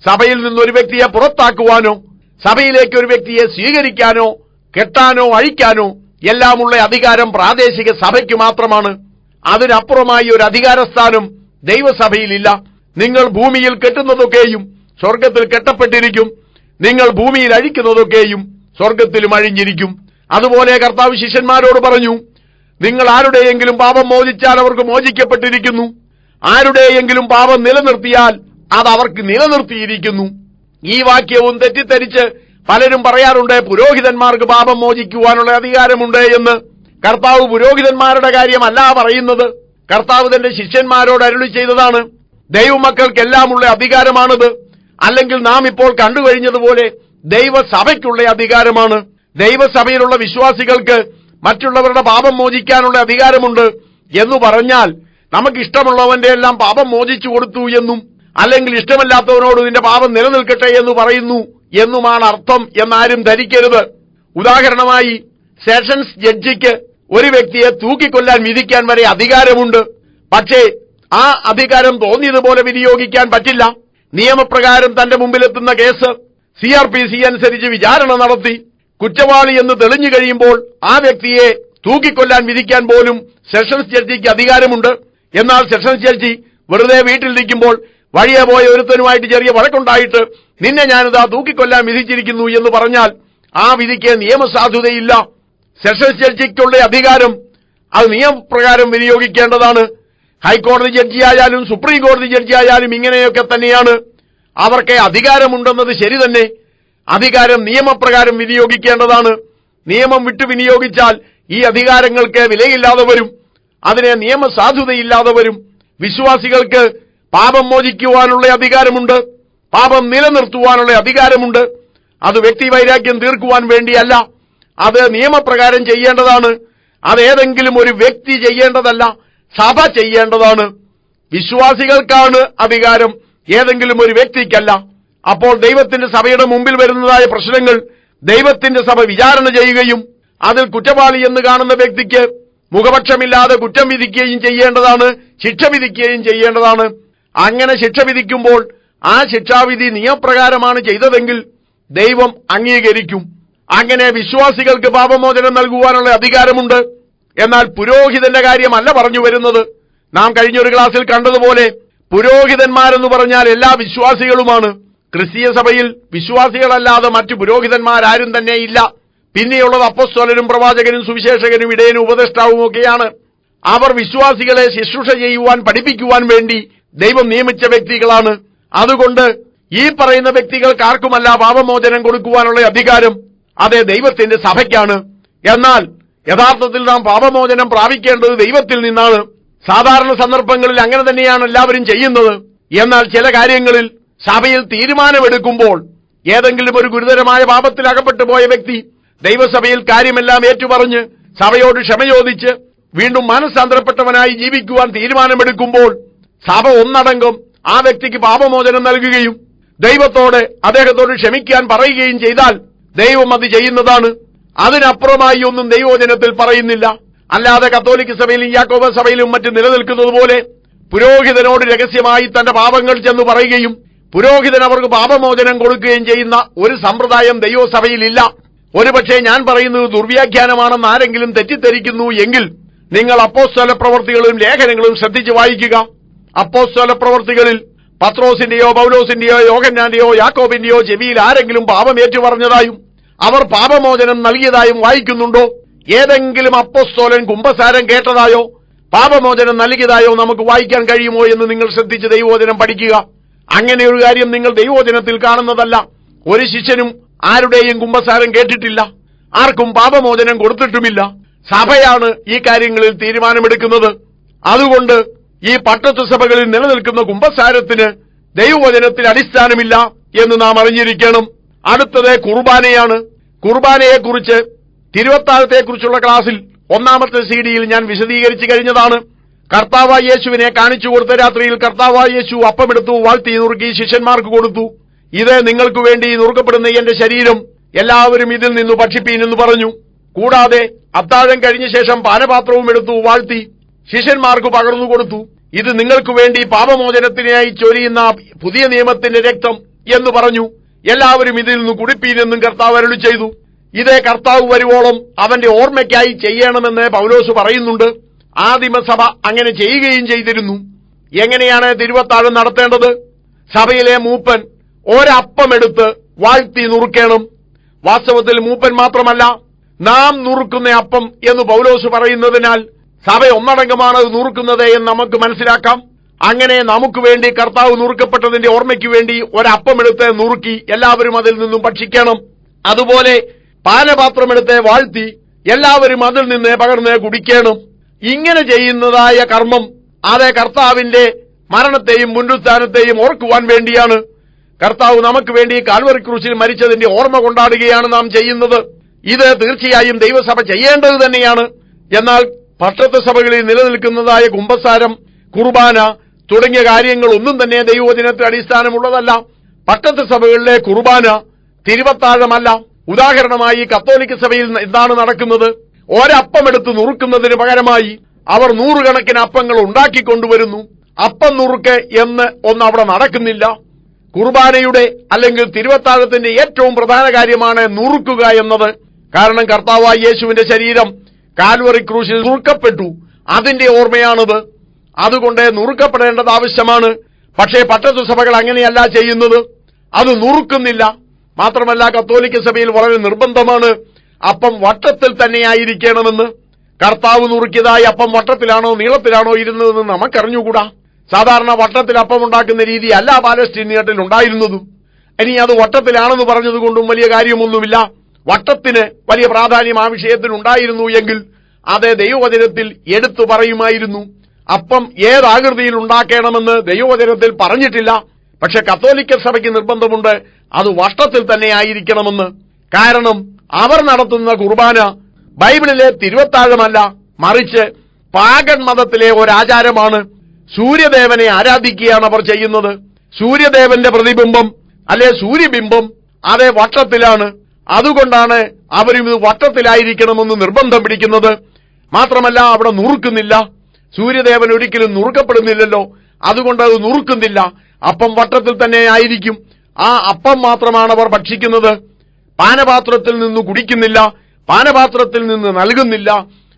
സഭയിൽ നിന്നൊരു വ്യക്തിയെ പുറത്താക്കുവാനോ സഭയിലേക്ക് ഒരു വ്യക്തിയെ സ്വീകരിക്കാനോ കെട്ടാനോ അഴിക്കാനോ എല്ലാമുള്ള അധികാരം പ്രാദേശിക സഭയ്ക്ക് മാത്രമാണ്. അതിനപ്പുറമായി ഒരു അധികാരസ്ഥാനം ദൈവസഭയിലില്ല. നിങ്ങൾ ഭൂമിയിൽ കെട്ടുന്നതൊക്കെയും സ്വർഗ്ഗത്തിൽ കെട്ടപ്പെട്ടിരിക്കും, നിങ്ങൾ ഭൂമിയിൽ അഴിക്കുന്നതൊക്കെയും സ്വർഗ്ഗത്തിലും അഴിഞ്ഞിരിക്കും. അതുപോലെ കർത്താവ് ശിഷ്യന്മാരോട് പറഞ്ഞു, നിങ്ങൾ ആരുടെയെങ്കിലും പാപം മോചിച്ചാൽ അവർക്ക് മോചിക്കപ്പെട്ടിരിക്കുന്നു, ആരുടെയെങ്കിലും പാപം നിലനിർത്തിയാൽ അത് അവർക്ക് നിലനിർത്തിയിരിക്കുന്നു. ഈ വാക്യവും തെറ്റിദ്ധരിച്ച് പലരും പറയാറുണ്ട്, പുരോഹിതന്മാർക്ക് പാപം മോചിക്കുവാനുള്ള അധികാരമുണ്ട് എന്ന്. കർത്താവ് പുരോഹിതന്മാരുടെ കാര്യമല്ല പറയുന്നത്, കർത്താവ് തന്റെ ശിഷ്യന്മാരോട് അരുളി ചെയ്തതാണ്. ദൈവമക്കൾക്കെല്ലാമുള്ള അധികാരമാണിത്. അല്ലെങ്കിൽ നാം ഇപ്പോൾ കണ്ടുകഴിഞ്ഞതുപോലെ ദൈവസഭയ്ക്കുള്ള അധികാരമാണ്. ദൈവസഭയിലുള്ള വിശ്വാസികൾക്ക് മറ്റുള്ളവരുടെ പാപം മോചിക്കാനുള്ള അധികാരമുണ്ട് എന്ന് പറഞ്ഞാൽ നമുക്കിഷ്ടമുള്ളവന്റെ എല്ലാം പാപം മോചിച്ചു കൊടുത്തു എന്നും, അല്ലെങ്കിൽ ഇഷ്ടമല്ലാത്തവനോട് നിന്റെ പാപം നിലനിൽക്കട്ടെ എന്ന് പറയുന്നു എന്നുമാണ് അർത്ഥം എന്നാരും ധരിക്കരുത്. ഉദാഹരണമായി, സെഷൻസ് ജഡ്ജിക്ക് ഒരു വ്യക്തിയെ തൂക്കിക്കൊല്ലാൻ വിധിക്കാൻ വരെ അധികാരമുണ്ട്. പക്ഷേ ആ അധികാരം തോന്നിയതുപോലെ വിനിയോഗിക്കാൻ പറ്റില്ല. നിയമപ്രകാരം തന്റെ മുമ്പിലെത്തുന്ന കേസ് CRPC അനുസരിച്ച് വിചാരണ നടത്തി കുറ്റവാളി എന്ന് തെളിഞ്ഞു കഴിയുമ്പോൾ ആ വ്യക്തിയെ തൂക്കിക്കൊല്ലാൻ വിധിക്കാൻ പോലും സെഷൻസ് ജഡ്ജിക്ക് അധികാരമുണ്ട്. എന്നാൽ സെഷൻസ് ജഡ്ജി വെറുതെ വീട്ടിലിരിക്കുമ്പോൾ വഴിയെ പോയ ഒരുത്തനുമായിട്ട് ചെറിയ വഴക്കുണ്ടായിട്ട് നിന്നെ ഞാനിതാ തൂക്കിക്കൊല്ലാൻ വിധിച്ചിരിക്കുന്നു എന്ന് പറഞ്ഞാൽ ആ വിധിക്ക് നിയമസാധുതയില്ല. സെഷൻസ് ജഡ്ജിക്കുള്ള അധികാരം അത് നിയമപ്രകാരം വിനിയോഗിക്കേണ്ടതാണ്. ഹൈക്കോടതി ജഡ്ജിയായാലും സുപ്രീം കോടതി ജഡ്ജിയായാലും ഇങ്ങനെയൊക്കെ തന്നെയാണ്. അവർക്ക് അധികാരമുണ്ടെന്നത് ശരി തന്നെ, അധികാരം നിയമപ്രകാരം വിനിയോഗിക്കേണ്ടതാണ്. നിയമം വിട്ടു വിനിയോഗിച്ചാൽ ഈ അധികാരങ്ങൾക്ക് വിലയില്ലാതെ വരും, അതിനെ നിയമസാധുതയില്ലാതെ വരും. വിശ്വാസികൾക്ക് പാപം മോചിക്കുവാനുള്ള അധികാരമുണ്ട്, പാപം നിലനിർത്തുവാനുള്ള അധികാരമുണ്ട്. അത് വ്യക്തിവൈരാഗ്യം തീർക്കുവാൻ വേണ്ടിയല്ല, അത് നിയമപ്രകാരം ചെയ്യേണ്ടതാണ്. അതേതെങ്കിലും ഒരു വ്യക്തി ചെയ്യേണ്ടതല്ല, സഭ ചെയ്യേണ്ടതാണ്. വിശ്വാസികൾക്കാണ് അധികാരം, ഏതെങ്കിലും ഒരു വ്യക്തിക്കല്ല. അപ്പോൾ ദൈവത്തിന്റെ സഭയുടെ മുമ്പിൽ വരുന്നതായ പ്രശ്നങ്ങൾ ദൈവത്തിന്റെ സഭ വിചാരണ ചെയ്യുകയും അതിൽ കുറ്റവാളി എന്ന് കാണുന്ന വ്യക്തിക്ക് മുഖപക്ഷമില്ലാതെ കുറ്റം വിധിക്കുകയും ചെയ്യേണ്ടതാണ്, ശിക്ഷ വിധിക്കുകയും ചെയ്യേണ്ടതാണ്. അങ്ങനെ ശിക്ഷ വിധിക്കുമ്പോൾ ആ ശിക്ഷാവിധി നിയമപ്രകാരമാണ് ചെയ്തതെങ്കിൽ ദൈവം അംഗീകരിക്കും. അങ്ങനെ വിശ്വാസികൾക്ക് പാപമോചനം നൽകുവാനുള്ള അധികാരമുണ്ട്. എന്നാൽ പുരോഹിതന്റെ കാര്യമല്ല പറഞ്ഞു വരുന്നത്. നാം കഴിഞ്ഞൊരു ക്ലാസ്സിൽ കണ്ടതുപോലെ പുരോഹിതന്മാരെന്ന് പറഞ്ഞാൽ എല്ലാ വിശ്വാസികളുമാണ്. ക്രിസ്തീയ സഭയിൽ വിശ്വാസികളല്ലാതെ മറ്റു പുരോഹിതന്മാരാരും തന്നെ ഇല്ല. പിന്നെയുള്ളത് അപ്പോസ്തലരും പ്രവാചകനും സുവിശേഷകനും ഇടയനും ഉപദേഷ്ടാവും ഒക്കെയാണ്. അവർ വിശ്വാസികളെ ശുശ്രൂഷ ചെയ്യുവാൻ പഠിപ്പിക്കുവാൻ വേണ്ടി ദൈവം നിയമിച്ച വ്യക്തികളാണ്. അതുകൊണ്ട് ഈ പറയുന്ന വ്യക്തികൾക്ക് ആർക്കുമല്ല പാപമോചനം കൊടുക്കുവാനുള്ള അധികാരം, അത് ദൈവത്തിന്റെ സഭയ്ക്കാണ്. എന്നാൽ യഥാർത്ഥത്തിൽ നാം പാപമോചനം പ്രാപിക്കേണ്ടത് ദൈവത്തിൽ നിന്നാണ്. സാധാരണ സന്ദർഭങ്ങളിൽ അങ്ങനെ തന്നെയാണ് എല്ലാവരും ചെയ്യുന്നത്. എന്നാൽ ചില കാര്യങ്ങളിൽ സഭയിൽ തീരുമാനമെടുക്കുമ്പോൾ ഏതെങ്കിലും ഒരു ഗുരുതരമായ പാപത്തിൽ അകപ്പെട്ടു പോയ വ്യക്തി ദൈവസഭയിൽ കാര്യമെല്ലാം ഏറ്റുപറഞ്ഞ് സഭയോട് ക്ഷമ ചോദിച്ച് വീണ്ടും മനസ്സാന്തരപ്പെട്ടവനായി ജീവിക്കുവാൻ തീരുമാനമെടുക്കുമ്പോൾ സഭ ഒന്നടങ്കം ആ വ്യക്തിക്ക് പാപമോചനം നൽകുകയും ദൈവത്തോട് അദ്ദേഹത്തോട് ക്ഷമിക്കാൻ പറയുകയും ചെയ്താൽ ദൈവം അത് ചെയ്യുന്നതാണ്. അതിനപ്പുറമായി ഒന്നും ദൈവവചനത്തിൽ പറയുന്നില്ല. അല്ലാതെ കത്തോലിക്ക സഭയിലും യാക്കോബ സഭയിലും മറ്റും നിലനിൽക്കുന്നത് പോലെ പുരോഹിതനോട് രഹസ്യമായി തന്റെ പാപങ്ങൾ ചെന്ന് പറയുകയും പുരോഹിതൻ അവർക്ക് പാപമോചനം കൊടുക്കുകയും ചെയ്യുന്ന ഒരു സമ്പ്രദായം ദൈവസഭയിലില്ല. ഒരുപക്ഷെ ഞാൻ പറയുന്നത് ദുർവ്യാഖ്യാനമാണെന്ന് ആരെങ്കിലും തെറ്റിദ്ധരിക്കുന്നു എങ്കിൽ നിങ്ങൾ അപ്പോസ്തല പ്രവർത്തികളും ലേഖനങ്ങളും ശ്രദ്ധിച്ച് വായിക്കുക. അപ്പോസ്തല പ്രവർത്തികളിൽ പത്രോസിന്റെയോ പൗലോസിന്റെയോ യോഹന്നാന്റെയോ യാക്കോബിന്റെയോ ചെവിയിൽ ആരെങ്കിലും പാപം ഏറ്റുപറഞ്ഞതായും അവർ പാപമോചനം നൽകിയതായും വായിക്കുന്നുണ്ടോ? ഏതെങ്കിലും അപ്പോസ്തലൻ കുമ്പസാരം കേട്ടതായോ പാപമോചനം നൽകിയതായോ നമുക്ക് വായിക്കാൻ കഴിയുമോ എന്ന് നിങ്ങൾ ശ്രദ്ധിച്ച് ദൈവവചനം പഠിക്കുക. അങ്ങനെയൊരു കാര്യം നിങ്ങൾ ദൈവവചനത്തിൽ കാണുന്നതല്ല. ഒരു ശിഷ്യനും ആരുടെയും കുമ്പസാരം കേട്ടിട്ടില്ല, ആർക്കും പാപമോചനം കൊടുത്തിട്ടുമില്ല. സഭയാണ് ഈ കാര്യങ്ങളിൽ തീരുമാനമെടുക്കുന്നത്. അതുകൊണ്ട് ഈ പട്ടത്തു സഭകളിൽ നിലനിൽക്കുന്ന കുമ്പസാരത്തിന് ദൈവവചനത്തിൽ അടിസ്ഥാനമില്ല എന്ന് നാം അറിഞ്ഞിരിക്കണം. അടുത്തത് കുർബാനയാണ്. കുർബാനയെക്കുറിച്ച് തിരുവത്താഴത്തെക്കുറിച്ചുള്ള ക്ലാസ്സിൽ ഒന്നാമത്തെ CD-യിൽ ഞാൻ വിശദീകരിച്ചു കഴിഞ്ഞതാണ്. കർത്താവായ യേശുവിനെ കാണിച്ചു കൊടുത്ത രാത്രിയിൽ കർത്താവായ യേശു അപ്പമെടുത്തു, വാഴ്ത്തി നുറുക്കി ശിഷ്യന്മാർക്ക് കൊടുത്തു. ഇത് നിങ്ങൾക്ക് വേണ്ടി നുറുക്കപ്പെടുന്ന എന്റെ ശരീരം, എല്ലാവരും ഇതിൽ നിന്ന് ഭക്ഷിപ്പീൻ എന്ന് പറഞ്ഞു. കൂടാതെ അത്താഴം കഴിഞ്ഞ ശേഷം പാനപാത്രവും എടുത്തു, വാഴ്ത്തി ശിഷ്യന്മാർക്ക് പകർന്നു കൊടുത്തു. ഇത് നിങ്ങൾക്ക് വേണ്ടി പാപമോചനത്തിനായി ചൊരിയുന്ന പുതിയ നിയമത്തിന്റെ രക്തം എന്ന് പറഞ്ഞു. എല്ലാവരും ഇതിൽ നിന്ന് കുടിപ്പീൻ എന്നും കർത്താവ് അരുളി ചെയ്തു. ഇതേ കർത്താവ് വരുവോളം അവന്റെ ഓർമ്മയ്ക്കായി ചെയ്യണമെന്ന് പൗലോസ് പറയുന്നുണ്ട്. ആദിമസഭ അങ്ങനെ ചെയ്യുകയും ചെയ്തിരുന്നു. എങ്ങനെയാണ് തിരുവത്താഴം നടത്തേണ്ടത്? സഭയിലെ മൂപ്പൻ ഒരപ്പമെടുത്ത് വാഴ്ത്തി നുറുക്കണം. വാസ്തവത്തിൽ മൂപ്പൻ മാത്രമല്ല, നാം നുറുക്കുന്ന അപ്പം എന്ന് പൗലോസ് പറയുന്നതിനാൽ സഭ ഒന്നടങ്കമാണ് നുറുക്കുന്നത് എന്ന് നമുക്ക് മനസ്സിലാക്കാം. അങ്ങനെ നമുക്ക് വേണ്ടി കർത്താവ് നുറുക്കപ്പെട്ടതിന്റെ ഓർമ്മയ്ക്ക് വേണ്ടി ഒരപ്പമെടുത്ത് നുറുക്കി എല്ലാവരും അതിൽ നിന്നും ഭക്ഷിക്കണം. അതുപോലെ പാനപാത്രമെടുത്ത് വാഴ്ത്തി എല്ലാവരും അതിൽ നിന്ന് പകർന്ന് കുടിക്കണം. ഇങ്ങനെ ചെയ്യുന്നതായ കർമ്മം അത് കർത്താവിന്റെ മരണത്തെയും പുനരുത്ഥാനത്തെയും ഓർക്കുവാൻ വേണ്ടിയാണ്. കർത്താവ് നമുക്ക് വേണ്ടി കാൽവറി ക്രൂശിൽ മരിച്ചതിന്റെ ഓർമ്മ കൊണ്ടാടുകയാണ് നാം ചെയ്യുന്നത്. ഇത് തീർച്ചയായും ദൈവസഭ ചെയ്യേണ്ടത് തന്നെയാണ്. എന്നാൽ പട്ടത്തു സഭകളിൽ നിലനിൽക്കുന്നതായ കുമ്പസാരം, കുർബാന തുടങ്ങിയ കാര്യങ്ങൾ ഒന്നും തന്നെ ദൈവവചനത്തിൽ അടിസ്ഥാനമുള്ളതല്ല. പട്ടത്തു സഭകളിലെ കുർബാന തിരുവത്താഴമല്ല. ഉദാഹരണമായി കത്തോലിക്ക സഭയിൽ എന്താണ് നടക്കുന്നത്? ഒരപ്പമെടുത്ത് നുറുക്കുന്നതിന് പകരമായി അവർ 100 കണക്കിന് അപ്പങ്ങൾ ഉണ്ടാക്കിക്കൊണ്ടുവരുന്നു. അപ്പം നുറുക്ക് എന്ന് ഒന്ന് അവിടെ നടക്കുന്നില്ല. കുർബാനയുടെ അല്ലെങ്കിൽ തിരുവത്താഴത്തിന്റെ ഏറ്റവും പ്രധാന കാര്യമാണ് നുറുക്കുക എന്നത്. കാരണം കർത്താവായ യേശുവിന്റെ ശരീരം കാൽവറി ക്രൂശിൽ നുറുക്കപ്പെട്ടു, അതിന്റെ ഓർമ്മയാണത്. അതുകൊണ്ട് നുറുക്കപ്പെടേണ്ടത് ആവശ്യമാണ്. പക്ഷേ പട്ടത്തു സഭകൾ അങ്ങനെയല്ല ചെയ്യുന്നത്. അത് നുറുക്കുന്നില്ല. മാത്രമല്ല കത്തോലിക്ക സഭയിൽ വളരെ നിർബന്ധമാണ് അപ്പം വട്ടത്തിൽ തന്നെയായിരിക്കണമെന്ന്. കർത്താവ് നുറുക്കിയതായി അപ്പം വട്ടത്തിലാണോ നീളത്തിലാണോ ഇരുന്നതെന്ന് നമുക്കറിഞ്ഞുകൂടാ. സാധാരണ വട്ടത്തിൽ അപ്പം ഉണ്ടാക്കുന്ന രീതി അല്ല പാലസ്തീൻ നാട്ടിൽ ഉണ്ടായിരുന്നതും. ഇനി അത് വട്ടത്തിലാണെന്ന് പറഞ്ഞതുകൊണ്ടും വലിയ കാര്യമൊന്നുമില്ല. വട്ടത്തിന് വലിയ പ്രാധാന്യം ആ വിഷയത്തിനുണ്ടായിരുന്നു എങ്കിൽ അത് ദൈവവചനത്തിൽ എടുത്തു പറയുമായിരുന്നു. അപ്പം ഏതാകൃതിയിൽ ഉണ്ടാക്കണമെന്ന് ദൈവവചനത്തിൽ പറഞ്ഞിട്ടില്ല. പക്ഷെ കത്തോലിക്ക സഭയ്ക്ക് നിർബന്ധമുണ്ട് അത് വട്ടത്തിൽ തന്നെ ആയിരിക്കണമെന്ന്. കാരണം അവർ നടത്തുന്ന കുർബാന ബൈബിളിലെ തിരുവത്താഴമല്ല, മറിച്ച് പാഗൻ മതത്തിലെ ഒരാചാരമാണ്. സൂര്യദേവനെ ആരാധിക്കുകയാണ് അവർ ചെയ്യുന്നത്. സൂര്യദേവന്റെ പ്രതിബിംബം അല്ലെ സൂര്യബിംബം അതേ വട്ടത്തിലാണ്. അതുകൊണ്ടാണ് അവരും ഇത് വട്ടത്തിലായിരിക്കണമെന്ന് നിർബന്ധം പിടിക്കുന്നത്. മാത്രമല്ല അവിടെ നുറുക്കുന്നില്ല. സൂര്യദേവൻ ഒരിക്കലും നുറുക്കപ്പെടുന്നില്ലല്ലോ, അതുകൊണ്ട് അത് നുറുക്കുന്നില്ല. അപ്പം വട്ടത്തിൽ തന്നെ ആയിരിക്കും. ആ അപ്പം മാത്രമാണ് അവർ ഭക്ഷിക്കുന്നത്. പാനപാത്രത്തിൽ നിന്ന് കുടിക്കുന്നില്ല, പാനപാത്രത്തിൽ നിന്ന് നൽകുന്നില്ല.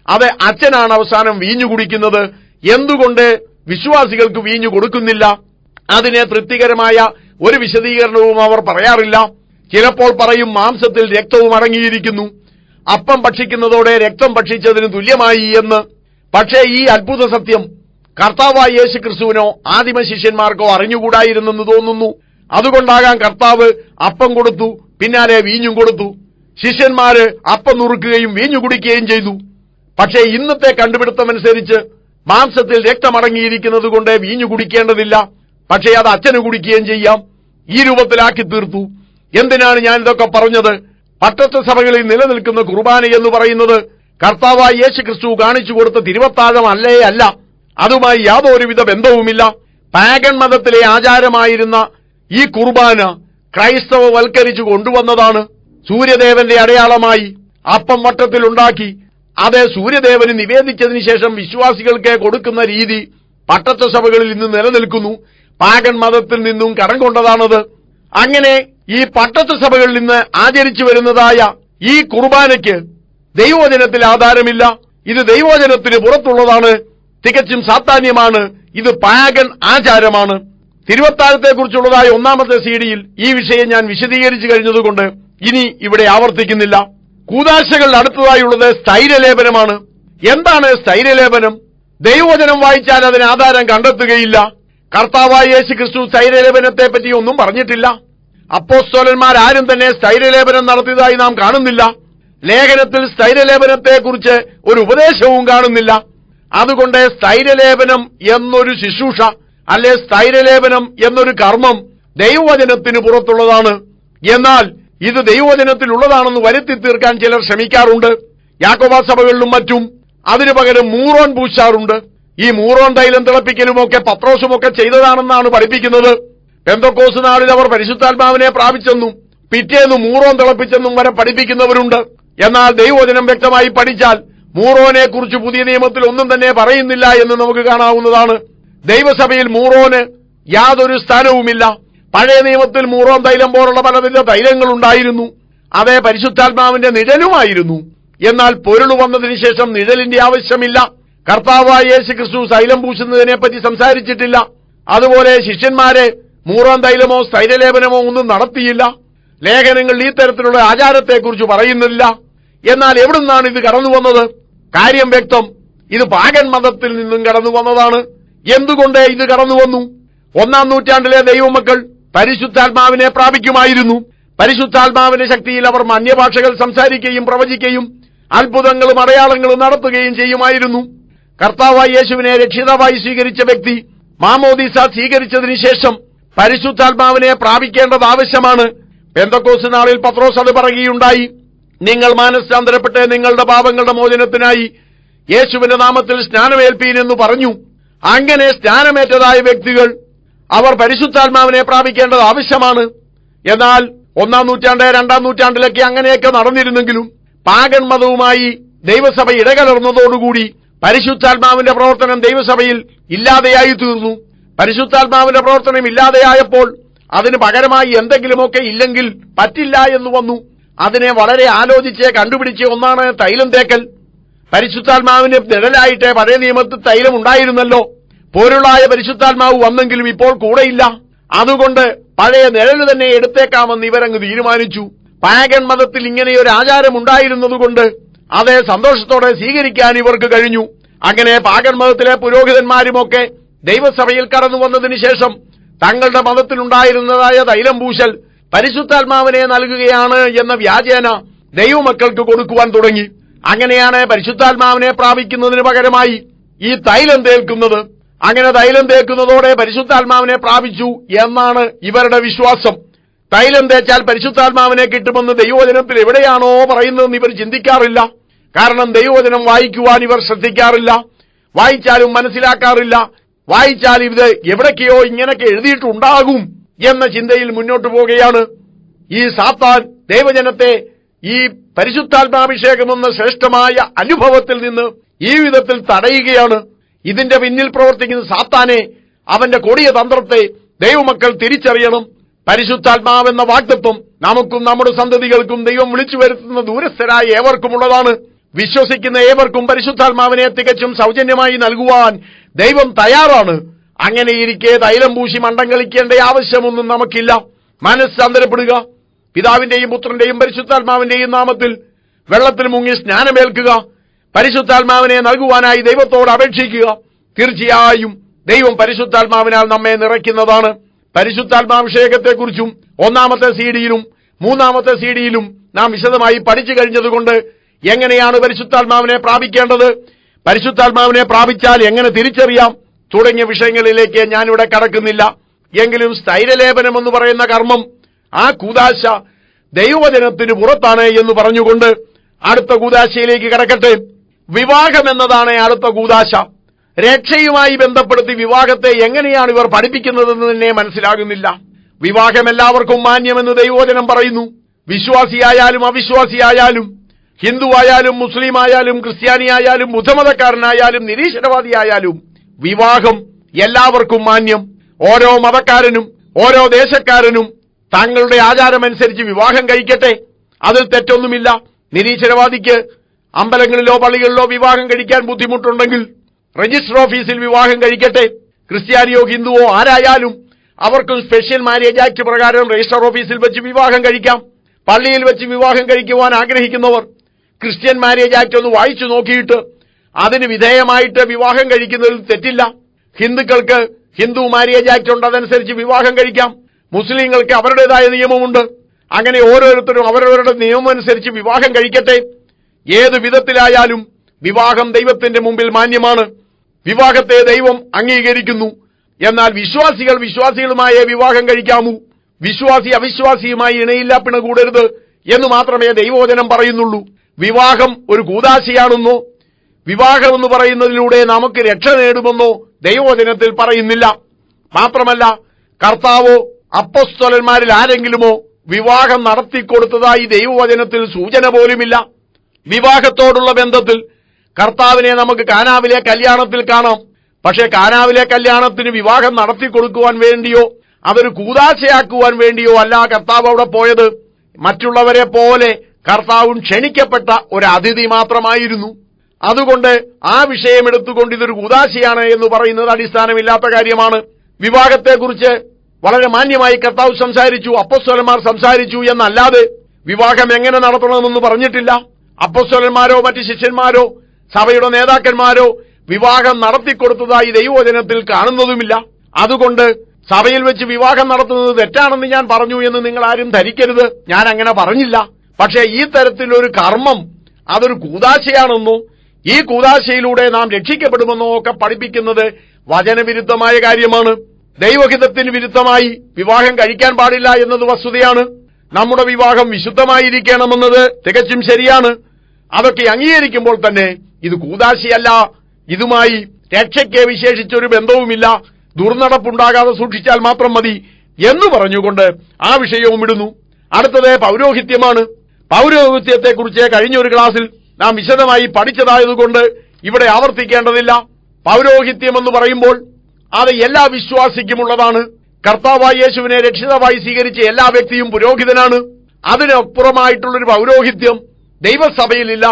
അത് അച്ഛനാണ് അവസാനം വീഞ്ഞു കുടിക്കുന്നത്. എന്തുകൊണ്ട് വിശ്വാസികൾക്ക് വീഞ്ഞു കൊടുക്കുന്നില്ല? അതിനെ തൃപ്തികരമായ ഒരു വിശദീകരണവും അവർ പറയാറില്ല. ചിലപ്പോൾ പറയും മാംസത്തിൽ രക്തവും അടങ്ങിയിരിക്കുന്നു, അപ്പം ഭക്ഷിക്കുന്നതോടെ രക്തം ഭക്ഷിച്ചതിന് തുല്യമായി എന്ന്. പക്ഷേ ഈ അത്ഭുത സത്യം കർത്താവായ യേശു ക്രിസ്തുവിനോ ആദിമ ശിഷ്യന്മാർക്കോ അറിഞ്ഞുകൂടായിരുന്നെന്ന് തോന്നുന്നു. അതുകൊണ്ടാകാം കർത്താവ് അപ്പം കൊടുത്തു, പിന്നാലെ വീഞ്ഞും കൊടുത്തു. ശിഷ്യന്മാര് അപ്പം നുറുക്കുകയും വീഞ്ഞു കുടിക്കുകയും ചെയ്തു. പക്ഷേ ഇന്നത്തെ കണ്ടുപിടുത്തമനുസരിച്ച് മാംസത്തിൽ രക്തമടങ്ങിയിരിക്കുന്നത് കൊണ്ട് വീഞ്ഞു കുടിക്കേണ്ടതില്ല. പക്ഷേ അത് അച്ഛന് കുടിക്കുകയും ചെയ്യാം. ഈ രൂപത്തിലാക്കി തീർത്തു. എന്തിനാണ് ഞാൻ ഇതൊക്കെ പറഞ്ഞത്? പട്ടത്തു സഭകളിൽ നിലനിൽക്കുന്ന കുർബാന എന്ന് പറയുന്നത് കർത്താവായ യേശു ക്രിസ്തു കാണിച്ചു കൊടുത്ത തിരുവത്താഴം അല്ലേ അല്ല. അതുമായി യാതൊരുവിധ ബന്ധവുമില്ല. പാഗൻ മതത്തിലെ ആചാരമായിരുന്ന ഈ കുർബാന ക്രൈസ്തവവൽക്കരിച്ചു കൊണ്ടുവന്നതാണ്. സൂര്യദേവന്റെ അടയാളമായി അപ്പം വട്ടത്തിലുണ്ടാക്കി അത് സൂര്യദേവന് നിവേദിച്ചതിന് ശേഷം വിശ്വാസികൾക്ക് കൊടുക്കുന്ന രീതി പട്ടത്തു സഭകളിൽ ഇന്ന് നിലനിൽക്കുന്നു. പാഗൻ മതത്തിൽ നിന്നും കടം കൊണ്ടതാണത്. അങ്ങനെ ഈ പട്ടത്തു സഭകളിൽ നിന്ന് ആചരിച്ചു വരുന്നതായ ഈ കുർബാനയ്ക്ക് ദൈവവചനത്തിൽ ആധാരമില്ല, ഇത് ദൈവവചനത്തിന് പുറത്തുള്ളതാണ്, തികച്ചും സാത്താന്യമാണ്, ഇത് പാഗൻ ആചാരമാണ്. തിരുവത്താഴത്തെക്കുറിച്ചുള്ളതായ 1-ാമത്തെ CD-യിൽ ഈ വിഷയം ഞാൻ വിശദീകരിച്ചു കഴിഞ്ഞതുകൊണ്ട് ഇനി ഇവിടെ ആവർത്തിക്കുന്നില്ല. കൂദാശകൾ അടുത്തതായുള്ളത് സ്ഥൈര്യലേപനമാണ്. എന്താണ് സ്ഥൈര്യലേപനം? ദൈവവചനം വായിച്ചാൽ അതിന് ആധാരം കണ്ടെത്തുകയില്ല. കർത്താവായ യേശുക്രിസ്തു സ്ഥൈര്യലേപനത്തെ പറ്റി ഒന്നും പറഞ്ഞിട്ടില്ല. അപ്പോസ്തലന്മാരാരും തന്നെ സ്ഥൈര്യലേപനം നടത്തിയതായി നാം കാണുന്നില്ല. ലേഖനത്തിൽ സ്ഥൈര്യലേപനത്തെക്കുറിച്ച് ഒരു ഉപദേശവും കാണുന്നില്ല. അതുകൊണ്ട് സ്ഥൈര്യലേപനം എന്നൊരു ശുശ്രൂഷ അല്ലെ സ്ഥൈര്യലേപനം എന്നൊരു കർമ്മം ദൈവവചനത്തിന് പുറത്തുള്ളതാണ്. എന്നാൽ ഇത് ദൈവവചനത്തിലുള്ളതാണെന്ന് വരുത്തി തീർക്കാൻ ചിലർ ശ്രമിക്കാറുണ്ട്. യാക്കോബ സഭകളിലും മറ്റും അതിനു പകരം മൂറോൻ പൂശാറുണ്ട്. ഈ മൂറോൻ തൈലം തിളപ്പിക്കലുമൊക്കെ പത്രോസുമൊക്കെ ചെയ്തതാണെന്നാണ് പഠിപ്പിക്കുന്നത്. പെന്തക്കോസ് നാളിൽ അവർ പരിശുദ്ധാത്മാവിനെ പ്രാപിച്ചെന്നും പിറ്റേന്ന് മൂറോൻ തിളപ്പിച്ചെന്നും വരെ പഠിപ്പിക്കുന്നവരുണ്ട്. എന്നാൽ ദൈവവചനം വ്യക്തമായി പഠിച്ചാൽ മൂറോനെ കുറിച്ച് പുതിയ നിയമത്തിൽ ഒന്നും തന്നെ പറയുന്നില്ല എന്ന് നമുക്ക് കാണാവുന്നതാണ്. ദൈവസഭയിൽ മൂറോന് യാതൊരു സ്ഥാനവുമില്ല. പഴയ നിയമത്തിൽ മൂറോൻ തൈലം പോലുള്ള പലവിധ തൈലങ്ങളുണ്ടായിരുന്നു. അതേ പരിശുദ്ധാത്മാവിന്റെ നിഴലുമായിരുന്നു. എന്നാൽ പൊരുൾ വന്നതിന് ശേഷം നിഴലിന്റെ ആവശ്യമില്ല. കർത്താവായ യേശുക്രിസ്തു തൈലം പൂശുന്നതിനെപ്പറ്റി സംസാരിച്ചിട്ടില്ല. അതുപോലെ ശിഷ്യന്മാരെ മൂറോൻ തൈലമോ സ്ഥൈര്യലേപനമോ ഒന്നും നടത്തിയില്ല. ലേഖനങ്ങളിൽ ഈ തരത്തിലുള്ള ആചാരത്തെക്കുറിച്ച് പറയുന്നില്ല. എന്നാൽ എവിടുന്നാണ് ഇത് കടന്നു വന്നത്? കാര്യം വ്യക്തം, ഇത് പാഗൻ മതത്തിൽ നിന്നും കടന്നു വന്നതാണ്. എന്തുകൊണ്ട് ഇത് കടന്നു വന്നു? 1-ാം നൂറ്റാണ്ടിലെ ദൈവമക്കൾ പരിശുദ്ധാത്മാവിനെ പ്രാപിക്കുമായിരുന്നു. പരിശുദ്ധാത്മാവിന്റെ ശക്തിയിൽ അവർ അന്യഭാഷകൾ സംസാരിക്കുകയും പ്രവചിക്കുകയും അത്ഭുതങ്ങളും അടയാളങ്ങളും നടത്തുകയും ചെയ്യുമായിരുന്നു. കർത്താവായ യേശുവിനെ രക്ഷിതാവായി സ്വീകരിച്ച വ്യക്തി മാമോദീസ സ്വീകരിച്ചതിന് ശേഷം പരിശുദ്ധാത്മാവിനെ പ്രാപിക്കേണ്ടത് ആവശ്യമാണ്. പെന്തക്കോസ്ത് നാളിൽ പത്രോസ് അത് പറയുകയുണ്ടായി. നിങ്ങൾ മാനസാന്തരപ്പെട്ട് നിങ്ങളുടെ പാപങ്ങളുടെ മോചനത്തിനായി യേശുവിന്റെ നാമത്തിൽ സ്നാനമേൽപ്പീൻ എന്ന് പറഞ്ഞു. അങ്ങനെ സ്നാനമേറ്റതായ വ്യക്തികൾ അവർ പരിശുദ്ധാത്മാവിനെ പ്രാപിക്കേണ്ടത് ആവശ്യമാണ്. എന്നാൽ 1-ാം നൂറ്റാണ്ട് 2-ാം നൂറ്റാണ്ടിലൊക്കെ അങ്ങനെയൊക്കെ നടന്നിരുന്നെങ്കിലും പാഗൻ മതവുമായി ദൈവസഭ ഇടകലർന്നതോടുകൂടി പരിശുദ്ധാത്മാവിന്റെ പ്രവർത്തനം ദൈവസഭയിൽ ഇല്ലാതെയായി തീർന്നു. പരിശുദ്ധാത്മാവിന്റെ പ്രവർത്തനം ഇല്ലാതെയായപ്പോൾ അതിന് പകരമായി എന്തെങ്കിലുമൊക്കെ ഇല്ലെങ്കിൽ പറ്റില്ല എന്ന് വന്നു. അതിനെ വളരെ ആലോചിച്ച് കണ്ടുപിടിച്ച ഒന്നാണ് തൈലം തേക്കൽ. പരിശുദ്ധാത്മാവിന് നിഴലായിട്ട് പഴയ നിയമത്തിൽ തൈലം ഉണ്ടായിരുന്നല്ലോ. പൊരുളായ പരിശുദ്ധാത്മാവ് വന്നെങ്കിലും ഇപ്പോൾ കൂടെയില്ല. അതുകൊണ്ട് പഴയ നിഴല് തന്നെ എടുത്തേക്കാമെന്ന് ഇവരങ്ങ് തീരുമാനിച്ചു. പാഗൻ മതത്തിൽ ഇങ്ങനെയൊരു ആചാരം ഉണ്ടായിരുന്നതുകൊണ്ട് അതേ സന്തോഷത്തോടെ സ്വീകരിക്കാൻ ഇവർക്ക് കഴിഞ്ഞു. അങ്ങനെ പാഗൻ മതത്തിലെ പുരോഹിതന്മാരുമൊക്കെ ദൈവസഭയിൽ കടന്നു വന്നതിന് ശേഷം തങ്ങളുടെ മതത്തിലുണ്ടായിരുന്നതായ തൈലം പൂശൽ പരിശുദ്ധാത്മാവിനെ നൽകുകയാണ് എന്ന വ്യാജേന ദൈവമക്കൾക്ക് കൊടുക്കുവാൻ തുടങ്ങി. അങ്ങനെയാണ് പരിശുദ്ധാത്മാവിനെ പ്രാപിക്കുന്നതിന് പകരമായി ഈ തൈലം തേൽക്കുന്നത്. അങ്ങനെ തൈലം തേക്കുന്നതോടെ പരിശുദ്ധാത്മാവിനെ പ്രാപിച്ചു എന്നാണ് ഇവരുടെ വിശ്വാസം. തൈലം തേച്ചാൽ പരിശുദ്ധാത്മാവിനെ കിട്ടുമെന്ന് ദൈവവചനത്തിൽ എവിടെയാണോ പറയുന്നതെന്ന് ഇവർ ചിന്തിക്കാറില്ല. കാരണം ദൈവവചനം വായിക്കുവാൻ ഇവർ ശ്രദ്ധിക്കാറില്ല. വായിച്ചാലും മനസ്സിലാക്കാറില്ല. വായിച്ചാൽ ഇത് എവിടേക്കെയോ ഇങ്ങനെയൊക്കെ എഴുതിയിട്ടുണ്ടാകും എന്ന ചിന്തയിൽ മുന്നോട്ടു പോവുകയാണ്. ഈ സാത്താൻ ദൈവജനത്തെ ഈ പരിശുദ്ധാത്മാഭിഷേകമെന്ന ശ്രേഷ്ഠമായ അനുഭവത്തിൽ നിന്ന് ഈ വിധത്തിൽ തടയുകയാണ്. ഇതിന്റെ പിന്നിൽ പ്രവർത്തിക്കുന്ന സാത്താനെ, അവന്റെ കൊടിയ തന്ത്രത്തെ ദൈവമക്കൾ തിരിച്ചറിയണം. പരിശുദ്ധാത്മാവെന്ന വാഗ്ദത്വം നമുക്കും നമ്മുടെ സന്തതികൾക്കും ദൈവം വിളിച്ചു വരുത്തുന്ന ദൂരസ്ഥരായ ഏവർക്കുമുള്ളതാണ്. വിശ്വസിക്കുന്ന ഏവർക്കും പരിശുദ്ധാത്മാവിനെ തികച്ചും സൗജന്യമായി നൽകുവാൻ ദൈവം തയ്യാറാണ്. അങ്ങനെയിരിക്കെ തൈലം പൂശി മണ്ടം കളിക്കേണ്ട ആവശ്യമൊന്നും നമുക്കില്ല. മനസ്സാന്തരപ്പെടുക, പിതാവിന്റെയും പുത്രന്റെയും പരിശുദ്ധാത്മാവിന്റെയും നാമത്തിൽ വെള്ളത്തിൽ മുങ്ങി സ്നാനമേൽക്കുക, പരിശുദ്ധാത്മാവിനെ നൽകുവാനായി ദൈവത്തോട് അപേക്ഷിക്കുക. തീർച്ചയായും ദൈവം പരിശുദ്ധാത്മാവിനാൽ നമ്മെ നിറയ്ക്കുന്നതാണ്. പരിശുദ്ധാത്മാഭിഷേകത്തെക്കുറിച്ചും 1-ാമത്തെ CD-യിലും 3-ാമത്തെ CD-യിലും നാം വിശദമായി പഠിച്ചു കഴിഞ്ഞതുകൊണ്ട് എങ്ങനെയാണ് പരിശുദ്ധാത്മാവിനെ പ്രാപിക്കേണ്ടത്, പരിശുദ്ധാത്മാവിനെ പ്രാപിച്ചാൽ എങ്ങനെ തിരിച്ചറിയാം തുടങ്ങിയ വിഷയങ്ങളിലേക്ക് ഞാനിവിടെ കടക്കുന്നില്ല. എങ്കിലും സ്ഥൈര്യലേപനം എന്ന് പറയുന്ന കർമ്മം, ആ കൂദാശ ദൈവവചനത്തിന് പുറത്താണ് എന്ന് പറഞ്ഞുകൊണ്ട് അടുത്ത കൂദാശയിലേക്ക് കടക്കട്ടെ. വിവാഹം എന്നതാണ് അടുത്ത കൂദാശ. രക്ഷയുമായി ബന്ധപ്പെടുത്തി വിവാഹത്തെ എങ്ങനെയാണ് ഇവർ പഠിപ്പിക്കുന്നതെന്ന് തന്നെ മനസ്സിലാകുന്നില്ല. വിവാഹം എല്ലാവർക്കും മാന്യമെന്ന് ദൈവവചനം പറയുന്നു. വിശ്വാസിയായാലും അവിശ്വാസിയായാലും, ഹിന്ദുവായാലും മുസ്ലിമായാലും ക്രിസ്ത്യാനിയായാലും ബുദ്ധമതക്കാരനായാലും നിരീശ്വരവാദിയായാലും വിവാഹം എല്ലാവർക്കും മാന്യം. ഓരോ മതക്കാരനും ഓരോ ദേശക്കാരനും തങ്ങളുടെ ആചാരമനുസരിച്ച് വിവാഹം കഴിക്കട്ടെ, അതിൽ തെറ്റൊന്നുമില്ല. നിരീശ്വരവാദിക്ക് അമ്പലങ്ങളിലോ പള്ളികളിലോ വിവാഹം കഴിക്കാൻ ബുദ്ധിമുട്ടുണ്ടെങ്കിൽ രജിസ്റ്റർ ഓഫീസിൽ വിവാഹം കഴിക്കട്ടെ. ക്രിസ്ത്യാനിയോ ഹിന്ദുവോ ആരായാലും അവർക്കും സ്പെഷ്യൽ മാരേജ് ആക്ട് പ്രകാരം രജിസ്റ്റർ ഓഫീസിൽ വെച്ച് വിവാഹം കഴിക്കാം. പള്ളിയിൽ വെച്ച് വിവാഹം കഴിക്കുവാൻ ആഗ്രഹിക്കുന്നവർ ക്രിസ്ത്യൻ മാരേജ് ആക്ട് ഒന്ന് വായിച്ചു നോക്കിയിട്ട് അതിന് വിധേയമായിട്ട് വിവാഹം കഴിക്കുന്നതിൽ തെറ്റില്ല. ഹിന്ദുക്കൾക്ക് ഹിന്ദു മാരേജ് ആക്ട് ഉണ്ട്, അതനുസരിച്ച് വിവാഹം കഴിക്കാം. മുസ്ലിങ്ങൾക്ക് അവരുടേതായ നിയമമുണ്ട്. അങ്ങനെ ഓരോരുത്തരും അവരവരുടെ നിയമം അനുസരിച്ച് വിവാഹം കഴിക്കട്ടെ. ഏത് വിധത്തിലായാലും വിവാഹം ദൈവത്തിന്റെ മുമ്പിൽ മാന്യമാണ്. വിവാഹത്തെ ദൈവം അംഗീകരിക്കുന്നു. എന്നാൽ വിശ്വാസികൾ വിശ്വാസികളുമായ വിവാഹം കഴിക്കാമൂ. വിശ്വാസി അവിശ്വാസിയുമായി ഇണയില്ല പിണകൂടരുത് എന്ന് മാത്രമേ ദൈവവചനം പറയുന്നുള്ളൂ. വിവാഹം ഒരു കൂദാശയാണെന്നോ വിവാഹം എന്ന് പറയുന്നതിലൂടെ നമുക്ക് രക്ഷ നേടുമെന്നോ ദൈവവചനത്തിൽ പറയുന്നില്ല. മാത്രമല്ല കർത്താവോ അപ്പോസ്തലന്മാരിൽ ആരെങ്കിലുമോ വിവാഹം നടത്തിക്കൊടുത്തതായി ദൈവവചനത്തിൽ സൂചന പോലുമില്ല. വിവാഹത്തോടുള്ള ബന്ധത്തിൽ കർത്താവിനെ നമുക്ക് കാനാവിലെ കല്യാണത്തിൽ കാണാം. പക്ഷേ കാനാവിലെ കല്യാണത്തിന് വിവാഹം നടത്തിക്കൊടുക്കുവാൻ വേണ്ടിയോ അതൊരു കൂദാശയാക്കുവാൻ വേണ്ടിയോ അല്ല കർത്താവ് അവിടെ പോയത്. മറ്റുള്ളവരെ പോലെ കർത്താവും ക്ഷണിക്കപ്പെട്ട ഒരു അതിഥി മാത്രമായിരുന്നു. അതുകൊണ്ട് ആ വിഷയം എടുത്തുകൊണ്ട് ഇതൊരു കൂദാശയാണ് എന്ന് പറയുന്നത് അടിസ്ഥാനമില്ലാത്ത കാര്യമാണ്. വിവാഹത്തെക്കുറിച്ച് വളരെ മാന്യമായി കർത്താവ് സംസാരിച്ചു, അപ്പോസ്തലന്മാർ സംസാരിച്ചു എന്നല്ലാതെ വിവാഹം എങ്ങനെ നടത്തണമെന്ന് പറഞ്ഞിട്ടില്ല. അപ്പോസ്തലന്മാരോ മറ്റ് ശിഷ്യന്മാരോ സഭയുടെ നേതാക്കന്മാരോ വിവാഹം നടത്തിക്കൊടുത്തതായി ദൈവവചനത്തിൽ കാണുന്നതുമില്ല. അതുകൊണ്ട് സഭയിൽ വെച്ച് വിവാഹം നടത്തുന്നത് തെറ്റാണെന്ന് ഞാൻ പറഞ്ഞു എന്ന് നിങ്ങൾ ആരും ധരിക്കരുത്. ഞാൻ അങ്ങനെ പറഞ്ഞില്ല. പക്ഷേ ഈ തരത്തിലൊരു കർമ്മം അതൊരു കൂദാശയാണെന്നോ ഈ കൂദാശയിലൂടെ നാം രക്ഷിക്കപ്പെടുമെന്നോ ഒക്കെ പഠിപ്പിക്കുന്നത് വചനവിരുദ്ധമായ കാര്യമാണ്. ദൈവഹിതത്തിന് വിരുദ്ധമായി വിവാഹം കഴിക്കാൻ പാടില്ല എന്നത് വസ്തുതയാണ്. നമ്മുടെ വിവാഹം വിശുദ്ധമായിരിക്കണമെന്നത് തികച്ചും ശരിയാണ്. അതൊക്കെ അംഗീകരിക്കുമ്പോൾ തന്നെ ഇത് കൂദാശയല്ല, ഇതുമായി രക്ഷയ്ക്ക് വിശേഷിച്ചൊരു ബന്ധവുമില്ല, ദുർനടപ്പുണ്ടാകാതെ സൂക്ഷിച്ചാൽ മാത്രം മതി എന്ന് പറഞ്ഞുകൊണ്ട് ആ വിഷയവും ഇടുന്നു. അടുത്തത് പൗരോഹിത്യമാണ്. പൗരോഹിത്യത്തെക്കുറിച്ച് കഴിഞ്ഞൊരു ക്ലാസ്സിൽ നാം വിശദമായി പഠിച്ചതായതുകൊണ്ട് ഇവിടെ ആവർത്തിക്കേണ്ടതില്ല. പൗരോഹിത്യമെന്ന് പറയുമ്പോൾ അത് എല്ലാ വിശ്വാസിക്കുമുള്ളതാണ്. കർത്താവായ യേശുവിനെ രക്ഷിതാവായി സ്വീകരിച്ച എല്ലാ വ്യക്തിയും പുരോഹിതനാണ്. അതിനപ്പുറമായിട്ടുള്ളൊരു പൗരോഹിത്യം ദൈവസഭയിലില്ല.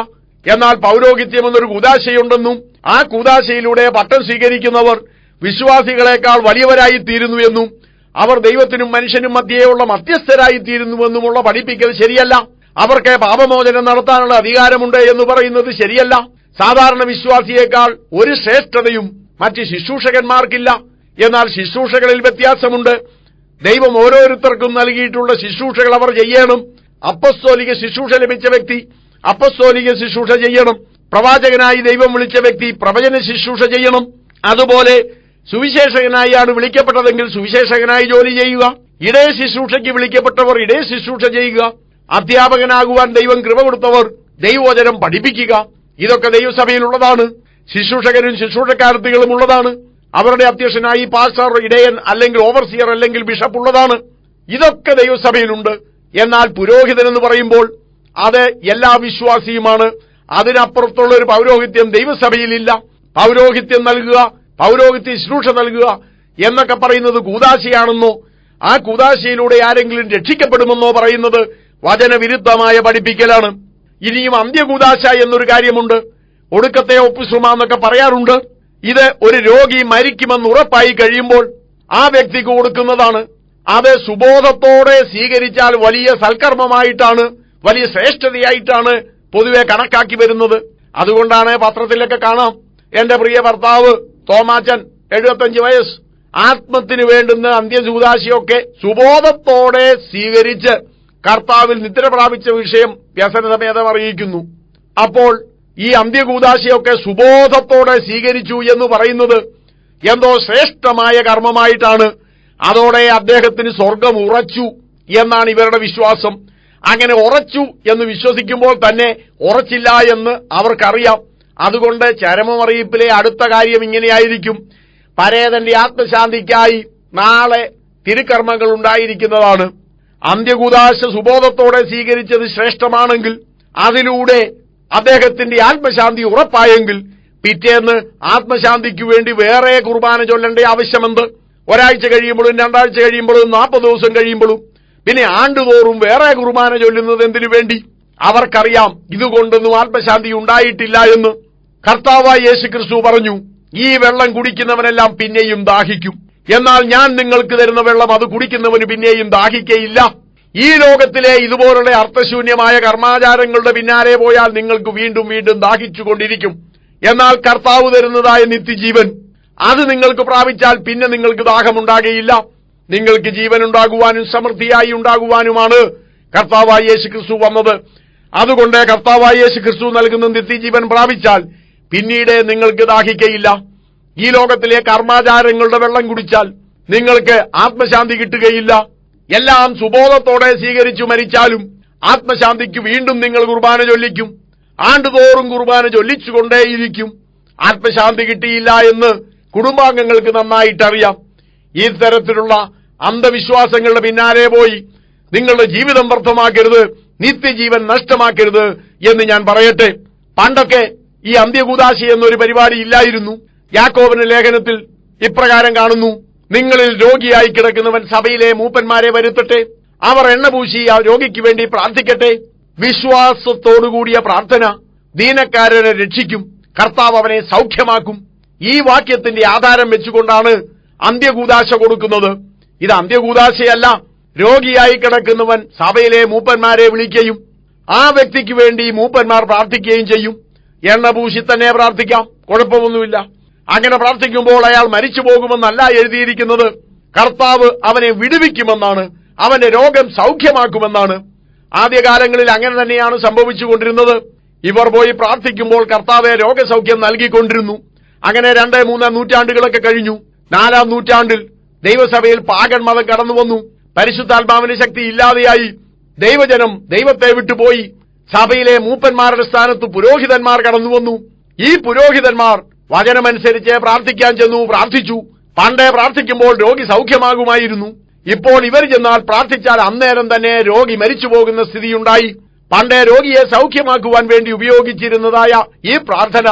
എന്നാൽ പൗരോഹിത്യം എന്നൊരു കൂദാശയുണ്ടെന്നും ആ കൂദാശയിലൂടെ പട്ടം സ്വീകരിക്കുന്നവർ വിശ്വാസികളെക്കാൾ വലിയവരായിത്തീരുന്നു എന്നും അവർ ദൈവത്തിനും മനുഷ്യനും മധ്യേയുള്ള മധ്യസ്ഥരായിത്തീരുന്നുവെന്നുമുള്ള പഠിപ്പിക്കൽ ശരിയല്ല. അവർക്ക് പാപമോചനം നടത്താനുള്ള അധികാരമുണ്ട് എന്ന് പറയുന്നത് ശരിയല്ല. സാധാരണ വിശ്വാസിയേക്കാൾ ഒരു ശ്രേഷ്ഠതയും മറ്റ് ശുശ്രൂഷകന്മാർക്കില്ല. എന്നാൽ ശുശ്രൂഷകളിൽ വ്യത്യാസമുണ്ട്. ദൈവം ഓരോരുത്തർക്കും നൽകിയിട്ടുള്ള ശുശ്രൂഷകൾ അവർ ചെയ്യണം. അപ്പസ്തോലിക ശുശ്രൂഷ ലഭിച്ച വ്യക്തി അപ്പസ്തോലിക ശുശ്രൂഷ ചെയ്യണം. പ്രവാചകനായി ദൈവം വിളിച്ച വ്യക്തി പ്രവചന ശുശ്രൂഷ ചെയ്യണം. അതുപോലെ സുവിശേഷകനായാണ് വിളിക്കപ്പെട്ടതെങ്കിൽ സുവിശേഷകനായി ജോലി ചെയ്യുക. ഇടയ ശുശ്രൂഷയ്ക്ക് വിളിക്കപ്പെട്ടവർ ഇടയ ശുശ്രൂഷ ചെയ്യുക. അധ്യാപകനാകുവാൻ ദൈവം കൃപ കൊടുത്തവർ ദൈവവചനം പഠിപ്പിക്കുക. ഇതൊക്കെ ദൈവസഭയിലുള്ളതാണ്. ശുശ്രൂഷകരും ശുശ്രൂഷക്കാരത്തികളും ഉള്ളതാണ്. അവരുടെ അധ്യക്ഷനായി പാസ്റ്റർ, ഇടയൻ അല്ലെങ്കിൽ ഓവർസിയർ അല്ലെങ്കിൽ ബിഷപ്പ് ഉള്ളതാണ്. ഇതൊക്കെ ദൈവസഭയിലുണ്ട്. എന്നാൽ പുരോഹിതൻ എന്ന് പറയുമ്പോൾ അത് എല്ലാ വിശ്വാസിയുമാണ്. അതിനപ്പുറത്തുള്ള ഒരു പൗരോഹിത്യം ദൈവസഭയിലില്ല. പൗരോഹിത്യം നൽകുക, പൗരോഹിത്യ ശുശ്രൂഷ നൽകുക എന്നൊക്കെ പറയുന്നത് കൂദാശയാണെന്നോ ആ കൂദാശയിലൂടെ ആരെങ്കിലും രക്ഷിക്കപ്പെടുമെന്നോ പറയുന്നത് വചനവിരുദ്ധമായ പഠിപ്പിക്കലാണ്. ഇനിയും അന്ത്യകൂദാശ എന്നൊരു കാര്യമുണ്ട്. ഒടുക്കത്തെ ഒപ്പുസുമ എന്നൊക്കെ പറയാറുണ്ട്. ഇത് ഒരു രോഗി മരിക്കുമെന്ന് ഉറപ്പായി കഴിയുമ്പോൾ ആ വ്യക്തിക്ക് കൊടുക്കുന്നതാണ്. അത് സുബോധത്തോടെ സ്വീകരിച്ചാൽ വലിയ സൽക്കർമ്മമായിട്ടാണ്, വലിയ ശ്രേഷ്ഠതയായിട്ടാണ് പൊതുവെ കണക്കാക്കി വരുന്നത്. അതുകൊണ്ടാണ് പത്രത്തിലൊക്കെ കാണാം, എന്റെ പ്രിയ ഭർത്താവ് തോമാച്ചൻ 75 വയസ്സ് ആത്മത്തിന് വേണ്ടുന്ന അന്ത്യകൂദാശയൊക്കെ സുബോധത്തോടെ സ്വീകരിച്ച് കർത്താവിൽ നിദ്ര പ്രാപിച്ച വിഷയം വ്യസനസമേതം അറിയിക്കുന്നു. അപ്പോൾ ഈ അന്ത്യകൂദാശയൊക്കെ സുബോധത്തോടെ സ്വീകരിച്ചു എന്ന് പറയുന്നത് എന്തോ ശ്രേഷ്ഠമായ കർമ്മമായിട്ടാണ്. അതോടെ അദ്ദേഹത്തിന് സ്വർഗം ഉറച്ചു എന്നാണ് ഇവരുടെ വിശ്വാസം. അങ്ങനെ ഉറച്ചു എന്ന് വിശ്വസിക്കുമ്പോൾ തന്നെ ഉറച്ചില്ല എന്ന് അവർക്കറിയാം. അതുകൊണ്ട് ചരമമറിയിപ്പിലെ അടുത്ത കാര്യം ഇങ്ങനെയായിരിക്കും: പരേതന്റെ ആത്മശാന്തിക്കായി നാളെ തിരുക്കർമ്മങ്ങൾ ഉണ്ടായിരിക്കുന്നതാണ്. അന്ത്യകൂദാശ സുബോധത്തോടെ സ്വീകരിച്ചത് ശ്രേഷ്ഠമാണെങ്കിൽ, അതിലൂടെ അദ്ദേഹത്തിന്റെ ആത്മശാന്തി ഉറപ്പായെങ്കിൽ പിറ്റേന്ന് ആത്മശാന്തിക്കു വേണ്ടി വേറെ കുർബാന ചൊല്ലേണ്ട ആവശ്യമെന്ത്? ഒരാഴ്ച കഴിയുമ്പോഴും 2 ആഴ്ച കഴിയുമ്പോഴും 40 ദിവസം കഴിയുമ്പോഴും പിന്നെ ആണ്ടുതോറും വേറെ കുർബാന ചൊല്ലുന്നത് എന്തിനു വേണ്ടി? അവർക്കറിയാം ഇതുകൊണ്ടൊന്നും ആത്മശാന്തി ഉണ്ടായിട്ടില്ല എന്ന്. കർത്താവായ യേശുക്രിസ്തു പറഞ്ഞു, ഈ വെള്ളം കുടിക്കുന്നവനെല്ലാം പിന്നെയും ദാഹിക്കും, എന്നാൽ ഞാൻ നിങ്ങൾക്ക് തരുന്ന വെള്ളം അത് കുടിക്കുന്നവന് പിന്നെയും ദാഹിക്കയില്ല. ഈ ലോകത്തിലെ ഇതുപോലുള്ള അർത്ഥശൂന്യമായ കർമാചാരങ്ങളുടെ പിന്നാലെ പോയാൽ നിങ്ങൾക്ക് വീണ്ടും വീണ്ടും ദാഹിച്ചുകൊണ്ടിരിക്കും. എന്നാൽ കർത്താവ് തരുന്നതായ നിത്യജീവൻ അത് നിങ്ങൾക്ക് പ്രാപിച്ചാൽ പിന്നെ നിങ്ങൾക്ക് ദാഹമുണ്ടാകുകയില്ല. നിങ്ങൾക്ക് ജീവൻ ഉണ്ടാകുവാനും സമൃദ്ധിയായി ഉണ്ടാകുവാനുമാണ് കർത്താവായ യേശുക്രിസ്തു വന്നത്. അതുകൊണ്ട് കർത്താവായ യേശുക്രിസ്തു നൽകുന്ന നിത്യജീവൻ പ്രാപിച്ചാൽ പിന്നീട് നിങ്ങൾക്ക് ദാഹിക്കയില്ല. ഈ ലോകത്തിലെ കർമാചാരങ്ങളുടെ വെള്ളം കുടിച്ചാൽ നിങ്ങൾക്ക് ആത്മശാന്തി കിട്ടുകയില്ല. എല്ലാം സുബോധത്തോടെ സ്വീകരിച്ചു മരിച്ചാലും ആത്മശാന്തിക്ക് വീണ്ടും നിങ്ങൾ കുർബാന ചൊല്ലിക്കും. ആണ്ടുതോറും കുർബാന ചൊല്ലിച്ചുകൊണ്ടേയിരിക്കും. ആത്മശാന്തി കിട്ടിയില്ല എന്ന് കുടുംബാംഗങ്ങൾക്ക് നന്നായിട്ടറിയാം. ഈ തരത്തിലുള്ള അന്ധവിശ്വാസങ്ങളുടെ പിന്നാലെ പോയി നിങ്ങളുടെ ജീവിതം വ്യർത്ഥമാക്കരുത്, നിത്യജീവൻ നഷ്ടമാക്കരുത് എന്ന് ഞാൻ പറയട്ടെ. പണ്ടൊക്കെ ഈ അന്ത്യകൂദാശി എന്നൊരു പരിപാടി ഇല്ലായിരുന്നു. യാക്കോബിന്റെ ലേഖനത്തിൽ ഇപ്രകാരം കാണുന്നു, നിങ്ങളിൽ രോഗിയായി കിടക്കുന്നവൻ സഭയിലെ മൂപ്പന്മാരെ വരുത്തട്ടെ, അവർ എണ്ണപൂശി ആ രോഗിക്ക് വേണ്ടി പ്രാർത്ഥിക്കട്ടെ. വിശ്വാസത്തോടുകൂടിയ പ്രാർത്ഥന ദീനക്കാരനെ രക്ഷിക്കും, കർത്താവ് അവനെ സൗഖ്യമാക്കും. ഈ വാക്യത്തിന്റെ ആധാരം വെച്ചുകൊണ്ടാണ് അന്ത്യകൂദാശ കൊടുക്കുന്നത്. ഇത് അന്ത്യകൂദാശയല്ല. രോഗിയായി കിടക്കുന്നവൻ സഭയിലെ മൂപ്പന്മാരെ വിളിക്കുകയും ആ വ്യക്തിക്ക് വേണ്ടി മൂപ്പന്മാർ പ്രാർത്ഥിക്കുകയും ചെയ്യും. എണ്ണപൂശി തന്നെ പ്രാർത്ഥിക്കാം, കുഴപ്പമൊന്നുമില്ല. അങ്ങനെ പ്രാർത്ഥിക്കുമ്പോൾ അയാൾ മരിച്ചു പോകുമെന്നല്ല എഴുതിയിരിക്കുന്നത്. കർത്താവ് അവനെ വിടുവിക്കുമെന്നാണ്, അവന്റെ രോഗം സൗഖ്യമാക്കുമെന്നാണ്. ആദ്യകാലങ്ങളിൽ അങ്ങനെ തന്നെയാണ് സംഭവിച്ചുകൊണ്ടിരുന്നത്. ഇവർ പോയി പ്രാർത്ഥിക്കുമ്പോൾ കർത്താവ് രോഗസൗഖ്യം നൽകിക്കൊണ്ടിരുന്നു. അങ്ങനെ 2-3 നൂറ്റാണ്ടുകളൊക്കെ കഴിഞ്ഞു. 4-ാം നൂറ്റാണ്ടിൽ ദൈവസഭയിൽ പാഗൻ മതം കടന്നു വന്നു. പരിശുദ്ധാത്മാവിന്റെ ശക്തി ഇല്ലാതെയായി. ദൈവജനം ദൈവത്തെ വിട്ടുപോയി. സഭയിലെ മൂപ്പന്മാരുടെ സ്ഥാനത്ത് പുരോഹിതന്മാർ കടന്നു വന്നു. ഈ പുരോഹിതന്മാർ വചനമനുസരിച്ച് പ്രാർത്ഥിക്കാൻ ചെന്നു, പ്രാർത്ഥിച്ചു. പണ്ടേ പ്രാർത്ഥിക്കുമ്പോൾ രോഗി സൗഖ്യമാകുമായിരുന്നു. ഇപ്പോൾ ഇവർ ചെന്നാൽ പ്രാർത്ഥിച്ചാൽ അന്നേരം തന്നെ രോഗി മരിച്ചു പോകുന്ന സ്ഥിതിയുണ്ടായി. പണ്ടേ രോഗിയെ സൗഖ്യമാക്കുവാൻ വേണ്ടി ഉപയോഗിച്ചിരുന്നതായ ഈ പ്രാർത്ഥന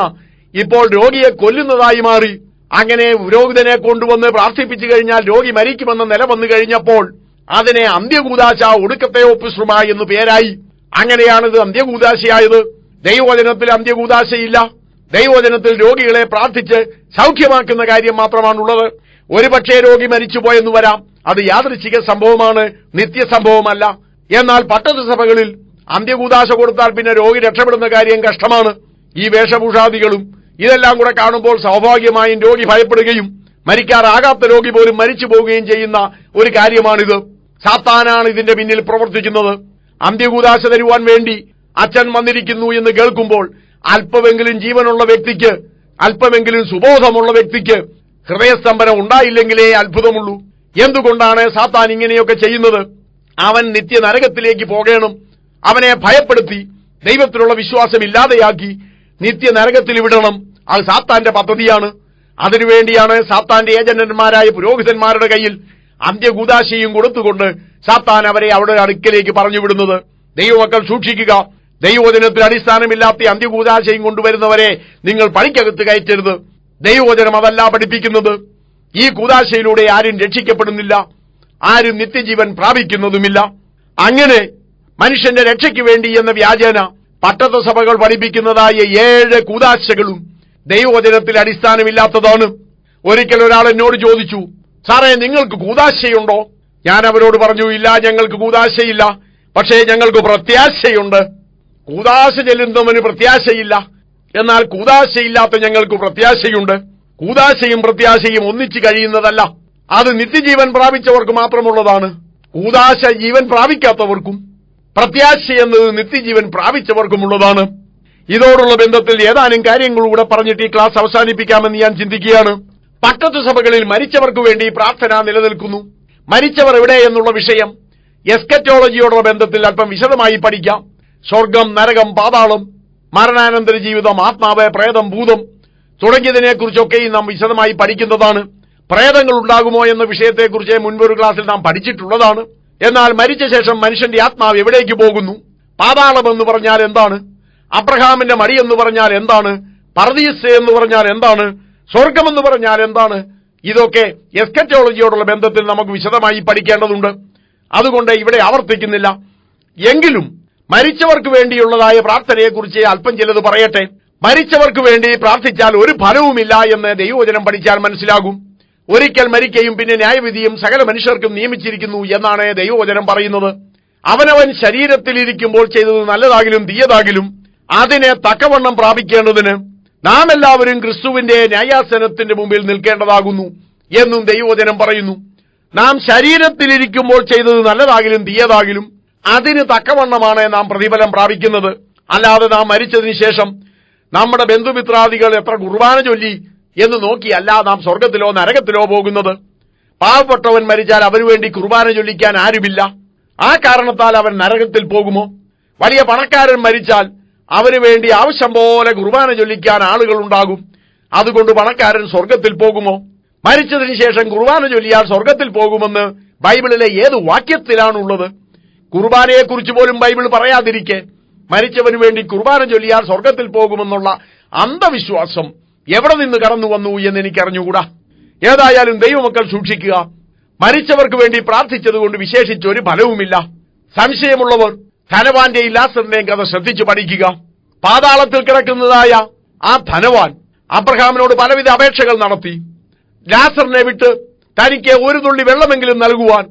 ഇപ്പോൾ രോഗിയെ കൊല്ലുന്നതായി മാറി. അങ്ങനെ പുരോഹിതനെ കൊണ്ടുവന്ന് പ്രാർത്ഥിപ്പിച്ചു കഴിഞ്ഞാൽ രോഗി മരിക്കുമെന്ന നില വന്നു കഴിഞ്ഞപ്പോൾ അതിനെ അന്ത്യകൂദാശ, ഒടുക്കത്തെ ഒപ്പുശ്രുമ എന്ന് പേരായി. അങ്ങനെയാണിത് അന്ത്യകൂദാശയായത്. ദൈവവചനത്തിൽ അന്ത്യകൂദാശയില്ല. ദൈവവചനത്തിൽ രോഗികളെ പ്രാർത്ഥിച്ച് സൗഖ്യമാക്കുന്ന കാര്യം മാത്രമാണുള്ളത്. ഒരുപക്ഷേ രോഗി മരിച്ചുപോയെന്ന് വരാം, അത് യാദൃച്ഛിക സംഭവമാണ്, നിത്യസംഭവമല്ല. എന്നാൽ പട്ടത്ത് സഭകളിൽ അന്ത്യകൂദാശ കൊടുത്താൽ പിന്നെ രോഗി രക്ഷപ്പെടുന്ന കാര്യം കഷ്ടമാണ്. ഈ വേഷഭൂഷാദികളും ഇതെല്ലാം കൂടെ കാണുമ്പോൾ സ്വാഭാവികമായും രോഗി ഭയപ്പെടുകയും മരിക്കാറാകാത്ത രോഗി പോലും മരിച്ചു പോവുകയും ചെയ്യുന്ന ഒരു കാര്യമാണിത്. സാത്താനാണ് ഇതിന്റെ പിന്നിൽ പ്രവർത്തിക്കുന്നത്. അന്ത്യകൂദാശ തരുവാൻ വേണ്ടി അച്ഛൻ വന്നിരിക്കുന്നു എന്ന് കേൾക്കുമ്പോൾ അല്പമെങ്കിലും ജീവനുള്ള വ്യക്തിക്ക്, അല്പമെങ്കിലും സുബോധമുള്ള വ്യക്തിക്ക് ഹൃദയസ്തംഭനം ഉണ്ടായില്ലെങ്കിലേ അത്ഭുതമുള്ളൂ. എന്തുകൊണ്ടാണ് സാത്താൻ ഇങ്ങനെയൊക്കെ ചെയ്യുന്നത്? അവൻ നിത്യനരകത്തിലേക്ക് പോകണം. അവനെ ഭയപ്പെടുത്തി ദൈവത്തിലുള്ള വിശ്വാസം ഇല്ലാതെയാക്കി നിത്യനരകത്തിൽ വിടണം. അത് സാത്താന്റെ പദ്ധതിയാണ്. അതിനുവേണ്ടിയാണ് സാത്താന്റെ ഏജന്റന്മാരായ പുരോഹിതന്മാരുടെ കയ്യിൽ അന്ത്യകൂദാശയും കൊടുത്തുകൊണ്ട് സാത്താൻ അവരെ അവരുടെ അടുക്കലേക്ക് പറഞ്ഞുവിടുന്നത്. ദൈവമക്കൾ സൂക്ഷിക്കുക. ദൈവവചനത്തിൽ അടിസ്ഥാനമില്ലാത്ത അന്ത്യകൂദാശയും കൊണ്ടുവരുന്നവരെ നിങ്ങൾ പണിക്കകത്ത് കയറ്റരുത്. ദൈവവചനം അതല്ല പഠിപ്പിക്കുന്നത്. ഈ കൂദാശയിലൂടെ ആരും രക്ഷിക്കപ്പെടുന്നില്ല, ആരും നിത്യജീവൻ പ്രാപിക്കുന്നതുമില്ല. അങ്ങനെ മനുഷ്യന്റെ രക്ഷയ്ക്ക് വേണ്ടി എന്ന വ്യാജേന പട്ടത്ത സഭകൾ പഠിപ്പിക്കുന്നതായ 7 കൂദാശകളും ദൈവവചനത്തിൽ അടിസ്ഥാനമില്ലാത്തതാണ്. ഒരിക്കൽ ഒരാൾ എന്നോട് ചോദിച്ചു, സാറേ നിങ്ങൾക്ക് കൂദാശയുണ്ടോ? ഞാൻ അവരോട് പറഞ്ഞു, ഇല്ല, ഞങ്ങൾക്ക് കൂദാശയില്ല, പക്ഷേ ഞങ്ങൾക്ക് പ്രത്യാശയുണ്ട്. കൂദാശ ചെല്ലുന്നവന് പ്രത്യാശയില്ല, എന്നാൽ കൂദാശയില്ലാത്ത ഞങ്ങൾക്ക് പ്രത്യാശയുണ്ട്. കൂദാശയും പ്രത്യാശയും ഒന്നിച്ചു കഴിയുന്നതല്ല. അത് നിത്യജീവൻ പ്രാപിച്ചവർക്ക് മാത്രമുള്ളതാണ്. കൂദാശ ജീവൻ പ്രാപിക്കാത്തവർക്കും പ്രത്യാശ എന്നത് നിത്യജീവൻ പ്രാപിച്ചവർക്കുമുള്ളതാണ്. ഇതോടുള്ള ബന്ധത്തിൽ ഏതാനും കാര്യങ്ങളൂടെ പറഞ്ഞിട്ട് ഈ ക്ലാസ് അവസാനിപ്പിക്കാമെന്ന് ഞാൻ ചിന്തിക്കുകയാണ്. പട്ടത്തു സഭകളിൽ മരിച്ചവർക്ക് വേണ്ടി പ്രാർത്ഥന നിലനിൽക്കുന്നു. മരിച്ചവർ എവിടെ എന്നുള്ള വിഷയം എസ്കറ്റോളജിയോടുള്ള ബന്ധത്തിൽ അല്പം വിശദമായി പഠിക്കാം. സ്വർഗം, നരകം, പാതാളം, മരണാനന്തര ജീവിതം, ആത്മാവ്, പ്രേതം, ഭൂതം തുടങ്ങിയതിനെക്കുറിച്ചൊക്കെയും നാം വിശദമായി പഠിക്കുന്നതാണ്. പ്രേതങ്ങൾ ഉണ്ടാകുമോ എന്ന വിഷയത്തെക്കുറിച്ച് മുൻപൊരു ക്ലാസ്സിൽ നാം പഠിച്ചിട്ടുള്ളതാണ്. എന്നാൽ മരിച്ച ശേഷം മനുഷ്യന്റെ ആത്മാവ് എവിടേക്ക് പോകുന്നു? പാതാളം എന്ന് പറഞ്ഞാൽ എന്താണ്? അബ്രഹാമിന്റെ മടി എന്ന് പറഞ്ഞാൽ എന്താണ്? പർദീസ് എന്ന് പറഞ്ഞാൽ എന്താണ്? സ്വർഗമെന്ന് പറഞ്ഞാൽ എന്താണ്? ഇതൊക്കെ എസ്കറ്റോളജിയോടുള്ള ബന്ധത്തിൽ നമുക്ക് വിശദമായി പഠിക്കേണ്ടതുണ്ട്. അതുകൊണ്ട് ഇവിടെ ആവർത്തിക്കുന്നില്ല. എങ്കിലും മരിച്ചവർക്ക് വേണ്ടിയുള്ളതായ പ്രാർത്ഥനയെക്കുറിച്ച് അല്പം ചിലത് പറയട്ടെ. മരിച്ചവർക്ക് വേണ്ടി പ്രാർത്ഥിച്ചാൽ ഒരു ഫലവുമില്ല എന്ന് ദൈവവചനം പഠിച്ചാൽ മനസ്സിലാകും. ഒരിക്കൽ മരിക്കയും പിന്നെ ന്യായവിധിയും സകല മനുഷ്യർക്കും നിയമിച്ചിരിക്കുന്നു എന്നാണ് ദൈവവചനം പറയുന്നത്. അവനവൻ ശരീരത്തിലിരിക്കുമ്പോൾ ചെയ്തത് നല്ലതാകിലും തീയതാകിലും അതിനെ തക്കവണ്ണം പ്രാപിക്കേണ്ടതിന് നാം എല്ലാവരും ക്രിസ്തുവിന്റെ ന്യായാസനത്തിന്റെ മുമ്പിൽ നിൽക്കേണ്ടതാകുന്നു എന്നും ദൈവവചനം പറയുന്നു. നാം ശരീരത്തിലിരിക്കുമ്പോൾ ചെയ്തത് നല്ലതാകിലും തീയതാകിലും അതിന് തക്കവണ്ണമാണ് നാം പ്രതിഫലം പ്രാപിക്കുന്നത്. അല്ലാതെ നാം മരിച്ചതിന് ശേഷം നമ്മുടെ ബന്ധുമിത്രാദികൾ എത്ര കുർബാന ചൊല്ലി എന്ന് നോക്കിയല്ല നാം സ്വർഗത്തിലോ നരകത്തിലോ പോകുന്നത്. പാവപ്പെട്ടവൻ മരിച്ചാൽ അവനു വേണ്ടി കുർബാന ചൊല്ലിക്കാൻ ആരുമില്ല. ആ കാരണത്താൽ അവൻ നരകത്തിൽ പോകുമോ? വലിയ പണക്കാരൻ മരിച്ചാൽ അവന് വേണ്ടി ആവശ്യം പോലെ കുർബാന ചൊല്ലിക്കാൻ ആളുകൾ ഉണ്ടാകും. അതുകൊണ്ട് പണക്കാരൻ സ്വർഗത്തിൽ പോകുമോ? മരിച്ചതിന് ശേഷം കുർബാന ചൊല്ലിയാൽ സ്വർഗത്തിൽ പോകുമെന്ന് ബൈബിളിലെ ഏത് വാക്യത്തിലാണുള്ളത്? കുർബാനയെക്കുറിച്ച് പോലും ബൈബിൾ പറയാതിരിക്കെ മരിച്ചവന് വേണ്ടി കുർബാന ചൊല്ലിയാൽ സ്വർഗത്തിൽ പോകുമെന്നുള്ള അന്ധവിശ്വാസം എവിടെ നിന്ന് കടന്നു വന്നു എന്ന് എനിക്കറിഞ്ഞുകൂടാ. ഏതായാലും ദൈവമക്കൾ സൂക്ഷിക്കുക. മരിച്ചവർക്ക് വേണ്ടി പ്രാർത്ഥിച്ചതുകൊണ്ട് വിശേഷിച്ചൊരു ഫലവുമില്ല. സംശയമുള്ളവർ ധനവാന്റെയും ലാസറിന്റെയും കഥ ശ്രദ്ധിച്ചു പഠിക്കുക. പാതാളത്തിൽ കിടക്കുന്നതായ ആ ധനവാൻ അബ്രഹാമിനോട് പലവിധ അപേക്ഷകൾ നടത്തി. ലാസറിനെ വിട്ട് തനിക്ക് ഒരു തുള്ളി വെള്ളമെങ്കിലും നൽകുവാൻ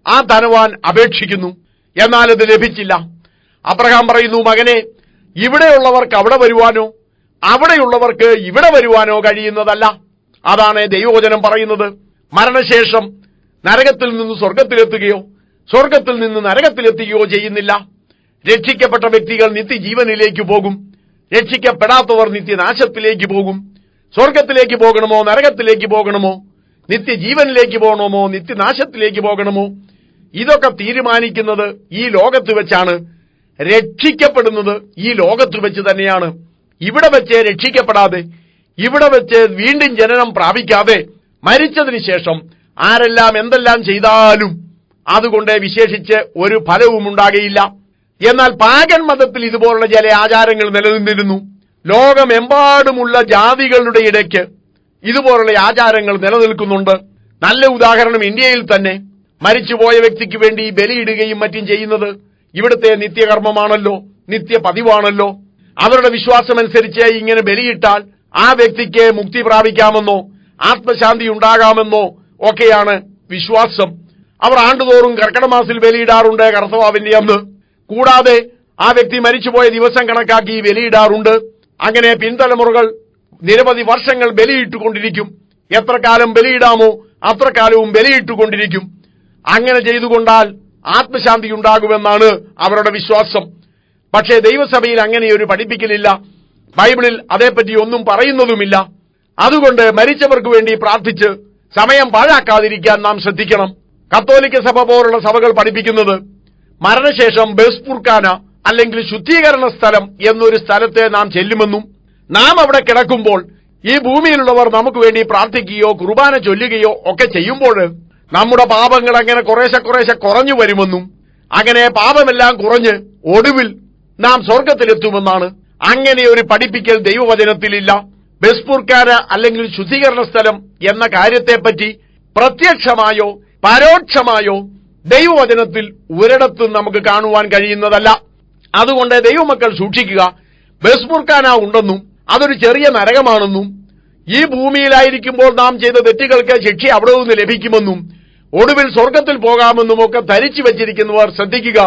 ആ ധനവാൻ അപേക്ഷിക്കുന്നു. എന്നാൽ അത് ലഭിച്ചില്ല. അബ്രഹാം പറയുന്നു, മകനെ, ഇവിടെയുള്ളവർക്ക് അവിടെ വരുവാനോ അവിടെയുള്ളവർക്ക് ഇവിടെ വരുവാനോ കഴിയുന്നതല്ല. അതാണ് ദൈവവചനം പറയുന്നത്. മരണശേഷം നരകത്തിൽ നിന്ന് സ്വർഗത്തിലെത്തുകയോ സ്വർഗത്തിൽ നിന്ന് നരകത്തിലെത്തുകയോ ചെയ്യുന്നില്ല. രക്ഷിക്കപ്പെട്ട വ്യക്തികൾ നിത്യജീവനിലേക്ക് പോകും. രക്ഷിക്കപ്പെടാത്തവർ നിത്യനാശത്തിലേക്ക് പോകും. സ്വർഗത്തിലേക്ക് പോകണമോ നരകത്തിലേക്ക് പോകണമോ, നിത്യജീവനിലേക്ക് പോകണമോ നിത്യനാശത്തിലേക്ക് പോകണമോ, ഇതൊക്കെ തീരുമാനിക്കുന്നത് ഈ ലോകത്ത് വെച്ചാണ്. രക്ഷിക്കപ്പെടുന്നത് ഈ ലോകത്ത് വെച്ച് തന്നെയാണ്. ഇവിടെ വെച്ച് രക്ഷിക്കപ്പെടാതെ, ഇവിടെ വെച്ച് വീണ്ടും ജനനം പ്രാപിക്കാതെ മരിച്ചതിന് ശേഷം ആരെല്ലാം എന്തെല്ലാം ചെയ്താലും അതുകൊണ്ട് വിശേഷിച്ച് ഒരു ഫലവും ഉണ്ടാകയില്ല. എന്നാൽ പാഗൻ മതത്തിൽ ഇതുപോലുള്ള ചില ആചാരങ്ങൾ നിലനിന്നിരുന്നു. ലോകമെമ്പാടുമുള്ള ജാതികളുടെ ഇടയ്ക്ക് ഇതുപോലുള്ള ആചാരങ്ങൾ നിലനിൽക്കുന്നുണ്ട്. നല്ല ഉദാഹരണം ഇന്ത്യയിൽ തന്നെ മരിച്ചുപോയ വ്യക്തിക്ക് വേണ്ടി ബലിയിടുകയും മറ്റും ചെയ്യുന്നത് ഇവിടുത്തെ നിത്യകർമ്മമാണല്ലോ, നിത്യപതിവാണല്ലോ. അവരുടെ വിശ്വാസമനുസരിച്ച് ഇങ്ങനെ ബലിയിട്ടാൽ ആ വ്യക്തിക്ക് മുക്തി പ്രാപിക്കാമെന്നോ ആത്മശാന്തി ഉണ്ടാകാമെന്നോ ഒക്കെയാണ് വിശ്വാസം. അവർ ആണ്ടുതോറും കർക്കിടമാസത്തിൽ ബലിയിടാറുണ്ട്, കർത്തവാവിന്റെ അന്ന്. കൂടാതെ ആ വ്യക്തി മരിച്ചുപോയ ദിവസം കണക്കാക്കി ബലിയിടാറുണ്ട്. അങ്ങനെ പിൻതലമുറകൾ നിരവധി വർഷങ്ങൾ ബലിയിട്ടുകൊണ്ടിരിക്കും. എത്ര കാലം ബലിയിടാമോ അത്ര കാലവും ബലിയിട്ടുകൊണ്ടിരിക്കും. അങ്ങനെ ചെയ്തുകൊണ്ടാൽ ആത്മശാന്തി ഉണ്ടാകുമെന്നാണ് അവരുടെ വിശ്വാസം. പക്ഷേ ദൈവസഭയിൽ അങ്ങനെയൊരു പഠിപ്പിക്കലില്ല. ബൈബിളിൽ അതേപ്പറ്റി ഒന്നും പറയുന്നതുമില്ല. അതുകൊണ്ട് മരിച്ചവർക്ക് വേണ്ടി പ്രാർത്ഥിച്ച് സമയം പാഴാക്കാതിരിക്കാൻ നാം ശ്രദ്ധിക്കണം. കത്തോലിക്ക സഭ പോലുള്ള സഭകൾ പഠിപ്പിക്കുന്നത് മരണശേഷം ബെസ്പുർക്കാന അല്ലെങ്കിൽ ശുദ്ധീകരണ സ്ഥലം എന്നൊരു സ്ഥലത്തെ നാം ചെല്ലുമെന്നും നാം അവിടെ കിടക്കുമ്പോൾ ഈ ഭൂമിയിലുള്ളവർ നമുക്ക് വേണ്ടി പ്രാർത്ഥിക്കുകയോ കുർബാന ചൊല്ലുകയോ ഒക്കെ ചെയ്യുമ്പോൾ നമ്മുടെ പാപങ്ങൾ അങ്ങനെ കുറേശ്ശെ കുറേശ്ശെ കുറഞ്ഞു വരുമെന്നും അങ്ങനെ പാപമെല്ലാം കുറഞ്ഞ് ഒടുവിൽ നാം സ്വർഗത്തിലെത്തുമെന്നാണ്. അങ്ങനെ ഒരു പഠിപ്പിക്കൽ ദൈവവചനത്തിലില്ല. ബെസ്പുർക്കാന അല്ലെങ്കിൽ ശുദ്ധീകരണ സ്ഥലം എന്ന കാര്യത്തെപ്പറ്റി പ്രത്യക്ഷമായോ പരോക്ഷമായോ ദൈവവചനത്തിൽ ഒരിടത്തും നമുക്ക് കാണുവാൻ കഴിയുന്നതല്ല. അതുകൊണ്ട് ദൈവമക്കൾ സൂക്ഷിക്കുക. ബെസ്പുർക്കാന ഉണ്ടെന്നും അതൊരു ചെറിയ നരകമാണെന്നും ഈ ഭൂമിയിലായിരിക്കുമ്പോൾ നാം ചെയ്ത തെറ്റുകൾക്ക് ശിക്ഷ അവിടെ നിന്ന് ലഭിക്കുമെന്നും ഒടുവിൽ സ്വർഗത്തിൽ പോകാമെന്നും ഒക്കെ ധരിച്ചു വച്ചിരിക്കുന്നവർ ശ്രദ്ധിക്കുക.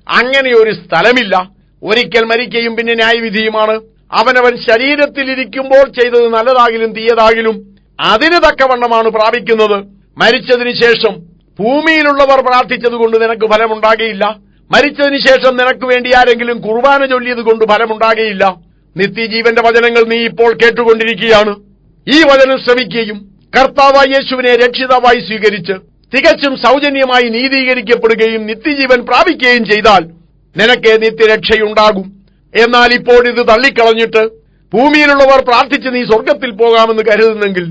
അങ്ങനെയൊരു സ്ഥലമില്ല. ഒരിക്കൽ മരിക്കയും പിന്നെ ന്യായവിധിയുമാണ്. അവനവൻ ശരീരത്തിലിരിക്കുമ്പോൾ ചെയ്തത് നല്ലതാകിലും തീയതാകിലും അതിന് തക്കവണ്ണമാണ് പ്രാപിക്കുന്നത്. മരിച്ചതിന് ശേഷം ഭൂമിയിലുള്ളവർ പ്രാർത്ഥിച്ചതുകൊണ്ട് നിനക്ക് ഫലമുണ്ടാകയില്ല. മരിച്ചതിന് ശേഷം നിനക്ക് വേണ്ടി ആരെങ്കിലും കുർബാന ചൊല്ലിയത് കൊണ്ട് ഫലമുണ്ടാകയില്ല. നിത്യജീവന്റെ വചനങ്ങൾ നീ ഇപ്പോൾ കേട്ടുകൊണ്ടിരിക്കുകയാണ്. ഈ വചനം ശ്രവിക്കുകയും കർത്താവായ യേശുവിനെ രക്ഷിതാവായി സ്വീകരിച്ച് തികച്ചും സൗജന്യമായി നീതീകരിക്കപ്പെടുകയും നിത്യജീവൻ പ്രാപിക്കുകയും ചെയ്താൽ നിനക്ക് നിത്യരക്ഷയുണ്ടാകും. എന്നാൽ ഇപ്പോൾ ഇത് തള്ളിക്കളഞ്ഞിട്ട് ഭൂമിയിലുള്ളവർ പ്രാർത്ഥിച്ച് നീ സ്വർഗത്തിൽ പോകാമെന്ന് കരുതുന്നെങ്കിൽ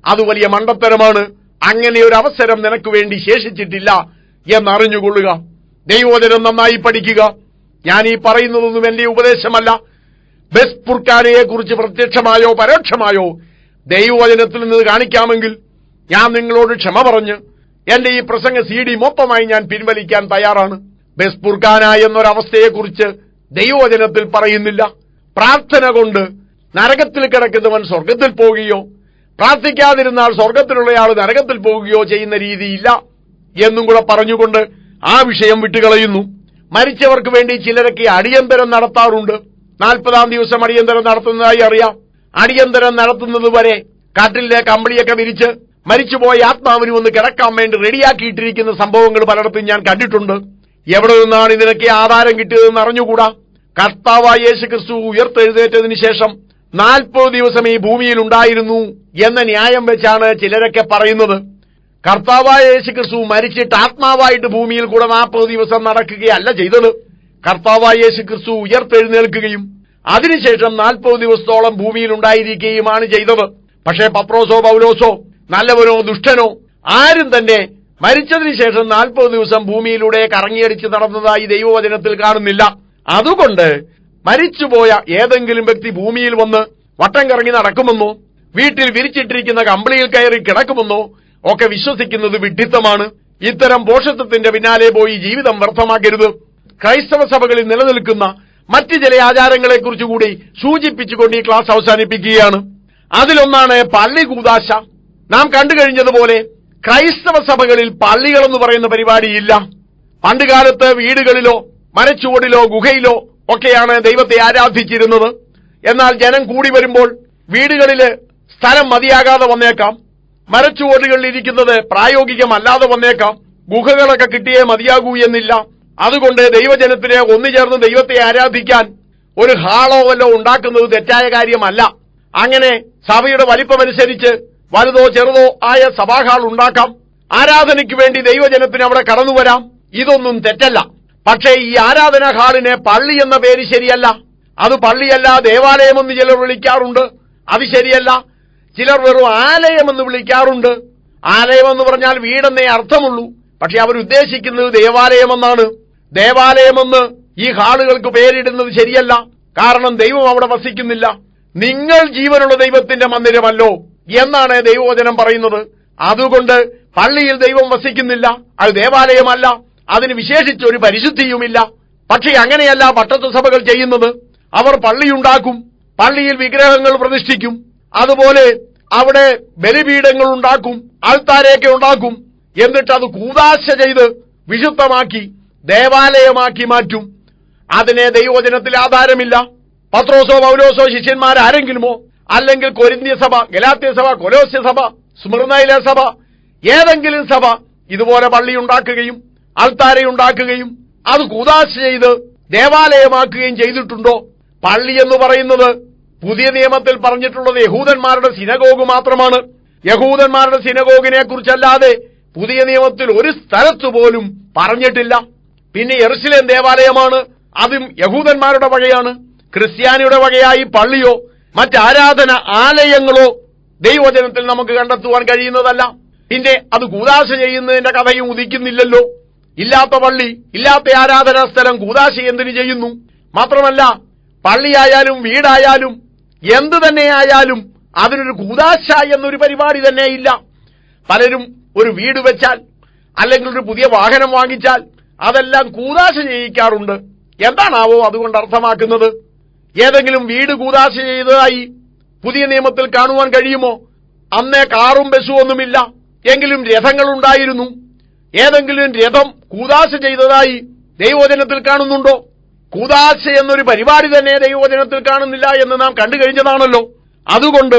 അത് വലിയ മണ്ടത്തരമാണ്. അങ്ങനെ ഒരു അവസരം നിനക്ക് വേണ്ടി ശേഷിച്ചിട്ടില്ല എന്നറിഞ്ഞുകൊള്ളുക. ദൈവവചനം നന്നായി പഠിക്കുക. ഞാൻ ഈ പറയുന്നതൊന്നും എന്റെ ഉപദേശമല്ല. ബെസ്പുർക്കാനയെ കുറിച്ച് പ്രത്യക്ഷമായോ പരോക്ഷമായോ ദൈവവചനത്തിൽ നിന്ന് കാണിക്കാമെങ്കിൽ ഞാൻ നിങ്ങളോട് ക്ഷമ പറഞ്ഞ് എന്റെ ഈ പ്രസംഗ CD മൊത്തമായി ഞാൻ പിൻവലിക്കാൻ തയ്യാറാണ്. ബെസ്പുർഖാന എന്നൊരവസ്ഥയെക്കുറിച്ച് ദൈവവചനത്തിൽ പറയുന്നില്ല. പ്രാർത്ഥന കൊണ്ട് നരകത്തിൽ കിടക്കുന്നവൻ സ്വർഗത്തിൽ പോകുകയോ പ്രാർത്ഥിക്കാതിരുന്നാൽ സ്വർഗത്തിലുള്ളയാൾ നരകത്തിൽ പോകുകയോ ചെയ്യുന്ന രീതിയില്ല എന്നും കൂടെ പറഞ്ഞുകൊണ്ട് ആ വിഷയം വിട്ടുകളയുന്നു. മരിച്ചവർക്ക് വേണ്ടി ചിലരൊക്കെ അടിയന്തരം നടത്താറുണ്ട്. 40-ാം ദിവസം അടിയന്തരം നടത്തുന്നതായി അറിയാം. അടിയന്തരം നടത്തുന്നത് വരെ കാട്ടിലെ കമ്പിളിയൊക്കെ വിരിച്ച് മരിച്ചുപോയ ആത്മാവിന് ഒന്ന് കിടക്കാൻ വേണ്ടി റെഡിയാക്കിയിട്ടിരിക്കുന്ന സംഭവങ്ങൾ പലയിടത്തും ഞാൻ കണ്ടിട്ടുണ്ട്. എവിടെ നിന്നാണ് ഇതിനൊക്കെ ആധാരം കിട്ടിയതെന്ന് അറിഞ്ഞുകൂടാ. കർത്താവായ യേശുക്രിസ്തു ഉയർത്തെഴുന്നേറ്റതിനു ശേഷം 40 ദിവസം ഈ ഭൂമിയിൽ ഉണ്ടായിരുന്നു എന്ന ന്യായം വെച്ചാണ് ചിലരൊക്കെ പറയുന്നത്. കർത്താവായ യേശുക്രിസ്തു മരിച്ചിട്ട് ആത്മാവായിട്ട് ഭൂമിയിൽ കൂടെ 40 ദിവസം നടക്കുകയല്ല ചെയ്തത്. കർത്താവായ യേശുക്രിസ്തു ഉയർത്തെഴുന്നേൽക്കുകയും അതിനുശേഷം 40 ദിവസത്തോളം ഭൂമിയിൽ ഉണ്ടായിരിക്കുകയുമാണ് ചെയ്തത്. പക്ഷേ പത്രോസോ പൗലോസോ നല്ലവനോ ദുഷ്ടനോ ആരും തന്നെ മരിച്ചതിനു ശേഷം 40 ദിവസം ഭൂമിയിലൂടെ കറങ്ങിയടിച്ച് നടന്നതായി ദൈവവചനത്തിൽ കാണുന്നില്ല. അതുകൊണ്ട് മരിച്ചുപോയ ഏതെങ്കിലും വ്യക്തി ഭൂമിയിൽ വന്ന് വട്ടം കറങ്ങി നടക്കുമെന്നോ വീട്ടിൽ വിരിച്ചിട്ടിരിക്കുന്ന കമ്പിളിയിൽ കയറി കിടക്കുമെന്നോ ഒക്കെ വിശ്വസിക്കുന്നത് വിഡ്ഢിത്തമാണ്. ഇത്തരം പോഷത്വത്തിന്റെ പിന്നാലെ പോയി ജീവിതം വ്യർത്ഥമാക്കരുത്. ക്രൈസ്തവ സഭകളിൽ നിലനിൽക്കുന്ന മറ്റ് ചില ആചാരങ്ങളെക്കുറിച്ച് കൂടി സൂചിപ്പിച്ചുകൊണ്ട് ഈ ക്ലാസ് അവസാനിപ്പിക്കുകയാണ്. അതിലൊന്നാണ് പള്ളി കൂദാശ. നാം കണ്ടു കഴിഞ്ഞതുപോലെ ക്രൈസ്തവ സഭകളിൽ പള്ളികളെന്ന് പറയുന്ന പരിപാടിയില്ല. പണ്ടുകാലത്ത് വീടുകളിലോ മരച്ചുവടിലോ ഗുഹയിലോ ഒക്കെയാണ് ദൈവത്തെ ആരാധിച്ചിരുന്നത്. എന്നാൽ ജനം കൂടി വരുമ്പോൾ വീടുകളില് സ്ഥലം മതിയാകാതെ വന്നേക്കാം, മരച്ചുവടുകളിൽ ഇരിക്കുന്നത് പ്രായോഗികമല്ലാതെ വന്നേക്കാം, ഗുഹകളൊക്കെ കിട്ടിയേ മതിയാകൂ എന്നില്ല. അതുകൊണ്ട് ദൈവജനത്തിനെ ഒന്നുചേർന്ന് ദൈവത്തെ ആരാധിക്കാൻ ഒരു ഹാളോ വല്ലോ ഉണ്ടാക്കുന്നത് തെറ്റായ കാര്യമല്ല. അങ്ങനെ സഭയുടെ വലിപ്പമനുസരിച്ച് വലുതോ ചെറുതോ ആയ സഭാഹാൾ ഉണ്ടാക്കാം. ആരാധനയ്ക്ക് വേണ്ടി ദൈവജനത്തിന് അവിടെ കടന്നുവരാം. ഇതൊന്നും തെറ്റല്ല. പക്ഷേ ഈ ആരാധനാ ഹാളിനെ പള്ളി എന്ന പേര് ശരിയല്ല. അത് പള്ളിയല്ല, ദേവാലയമെന്ന് ചിലർ വിളിക്കാറുണ്ട്. അത് ശരിയല്ല. ചിലർ വെറും ആലയമെന്ന് വിളിക്കാറുണ്ട്. ആലയമെന്ന് പറഞ്ഞാൽ വീടെന്നേ അർത്ഥമുള്ളൂ. പക്ഷെ അവരുദ്ദേശിക്കുന്നത് ദേവാലയമെന്നാണ്. ദേവാലയമെന്ന് ഈ ഹാളുകൾക്ക് പേരിടുന്നത് ശരിയല്ല. കാരണം ദൈവം അവിടെ വസിക്കുന്നില്ല. നിങ്ങൾ ജീവനുള്ള ദൈവത്തിന്റെ മന്ദിരമല്ലോ എന്നാണ് ദൈവവചനം പറയുന്നത്. അതുകൊണ്ട് പള്ളിയിൽ ദൈവം വസിക്കുന്നില്ല, അത് ദേവാലയമല്ല, അതിന് വിശേഷിച്ചൊരു പരിശുദ്ധിയുമില്ല. പക്ഷെ അങ്ങനെയല്ല പട്ടത്വ സഭകൾ ചെയ്യുന്നത്. അവർ പള്ളിയുണ്ടാക്കും, പള്ളിയിൽ വിഗ്രഹങ്ങൾ പ്രതിഷ്ഠിക്കും, അതുപോലെ അവിടെ ബലിപീഠങ്ങൾ ഉണ്ടാക്കും, ആൾത്താരെയൊക്കെ ഉണ്ടാക്കും. എന്നിട്ട് അത് കൂദാശ ചെയ്ത് വിശുദ്ധമാക്കി ദേവാലയമാക്കി മാറ്റും. അതിനെ ദൈവവചനത്തിൽ ആധാരമില്ല. പത്രോസോ പൗലോസോ ശിഷ്യന്മാരാരെങ്കിലുമോ അല്ലെങ്കിൽ കൊരിന്ത്യ സഭ, ഗലാത്യ സഭ, കൊലോസ്യ സഭ, സ്മിർനയിലെ സഭ, ഏതെങ്കിലും സഭ ഇതുപോലെ പള്ളിയുണ്ടാക്കുകയും ആൾത്താരയുണ്ടാക്കുകയും അത് കൂദാശ ചെയ്ത് ദേവാലയമാക്കുകയും ചെയ്തിട്ടുണ്ടോ? പള്ളി എന്ന് പറയുന്നത് പുതിയ നിയമത്തിൽ പറഞ്ഞിട്ടുള്ളത് യഹൂദന്മാരുടെ സിനഗോഗ് മാത്രമാണ്. യഹൂദന്മാരുടെ സിനഗോഗിനെ കുറിച്ചല്ലാതെ പുതിയ നിയമത്തിൽ ഒരു സ്ഥലത്ത് പോലും പറഞ്ഞിട്ടില്ല. പിന്നെ യെരുശലേം ദേവാലയമാണ്, അതും യഹൂദന്മാരുടെ വകയാണ്. ക്രിസ്ത്യാനിയുടെ വകയായി പള്ളിയോ മറ്റാരാധന ആലയങ്ങളോ ദൈവവചനത്തിൽ നമുക്ക് കണ്ടെത്തുവാൻ കഴിയുന്നതല്ല. പിന്നെ അത് കൂദാശ ചെയ്യുന്നതിന്റെ കഥയും ഉദിക്കുന്നില്ലല്ലോ. ഇല്ലാത്ത പള്ളി, ഇല്ലാത്ത ആരാധനാ സ്ഥലം കൂദാശ എന്തിനു ചെയ്യുന്നു? മാത്രമല്ല പള്ളിയായാലും വീടായാലും എന്തു തന്നെയായാലും അതിനൊരു കൂദാശ എന്നൊരു പരിപാടി തന്നെ ഇല്ല. പലരും ഒരു വീട് വെച്ചാൽ അല്ലെങ്കിൽ ഒരു പുതിയ വാഹനം വാങ്ങിച്ചാൽ അതെല്ലാം കൂദാശ ചെയ്യിക്കാറുണ്ട്. എന്താണാവോ അതുകൊണ്ട് അർത്ഥമാക്കുന്നത്? ഏതെങ്കിലും വീട് കൂദാശ ചെയ്തതായി പുതിയ നിയമത്തിൽ കാണുവാൻ കഴിയുമോ? അന്നേ കാറും ബസ്സും ഒന്നുമില്ല, എങ്കിലും രഥങ്ങളുണ്ടായിരുന്നു. ഏതെങ്കിലും രഥം കൂദാശ ചെയ്തതായി ദൈവവചനത്തിൽ കാണുന്നുണ്ടോ? കൂദാശ എന്നൊരു പരിപാടി തന്നെ ദൈവവചനത്തിൽ കാണുന്നില്ല എന്ന് നാം കണ്ടു കഴിഞ്ഞതാണല്ലോ. അതുകൊണ്ട്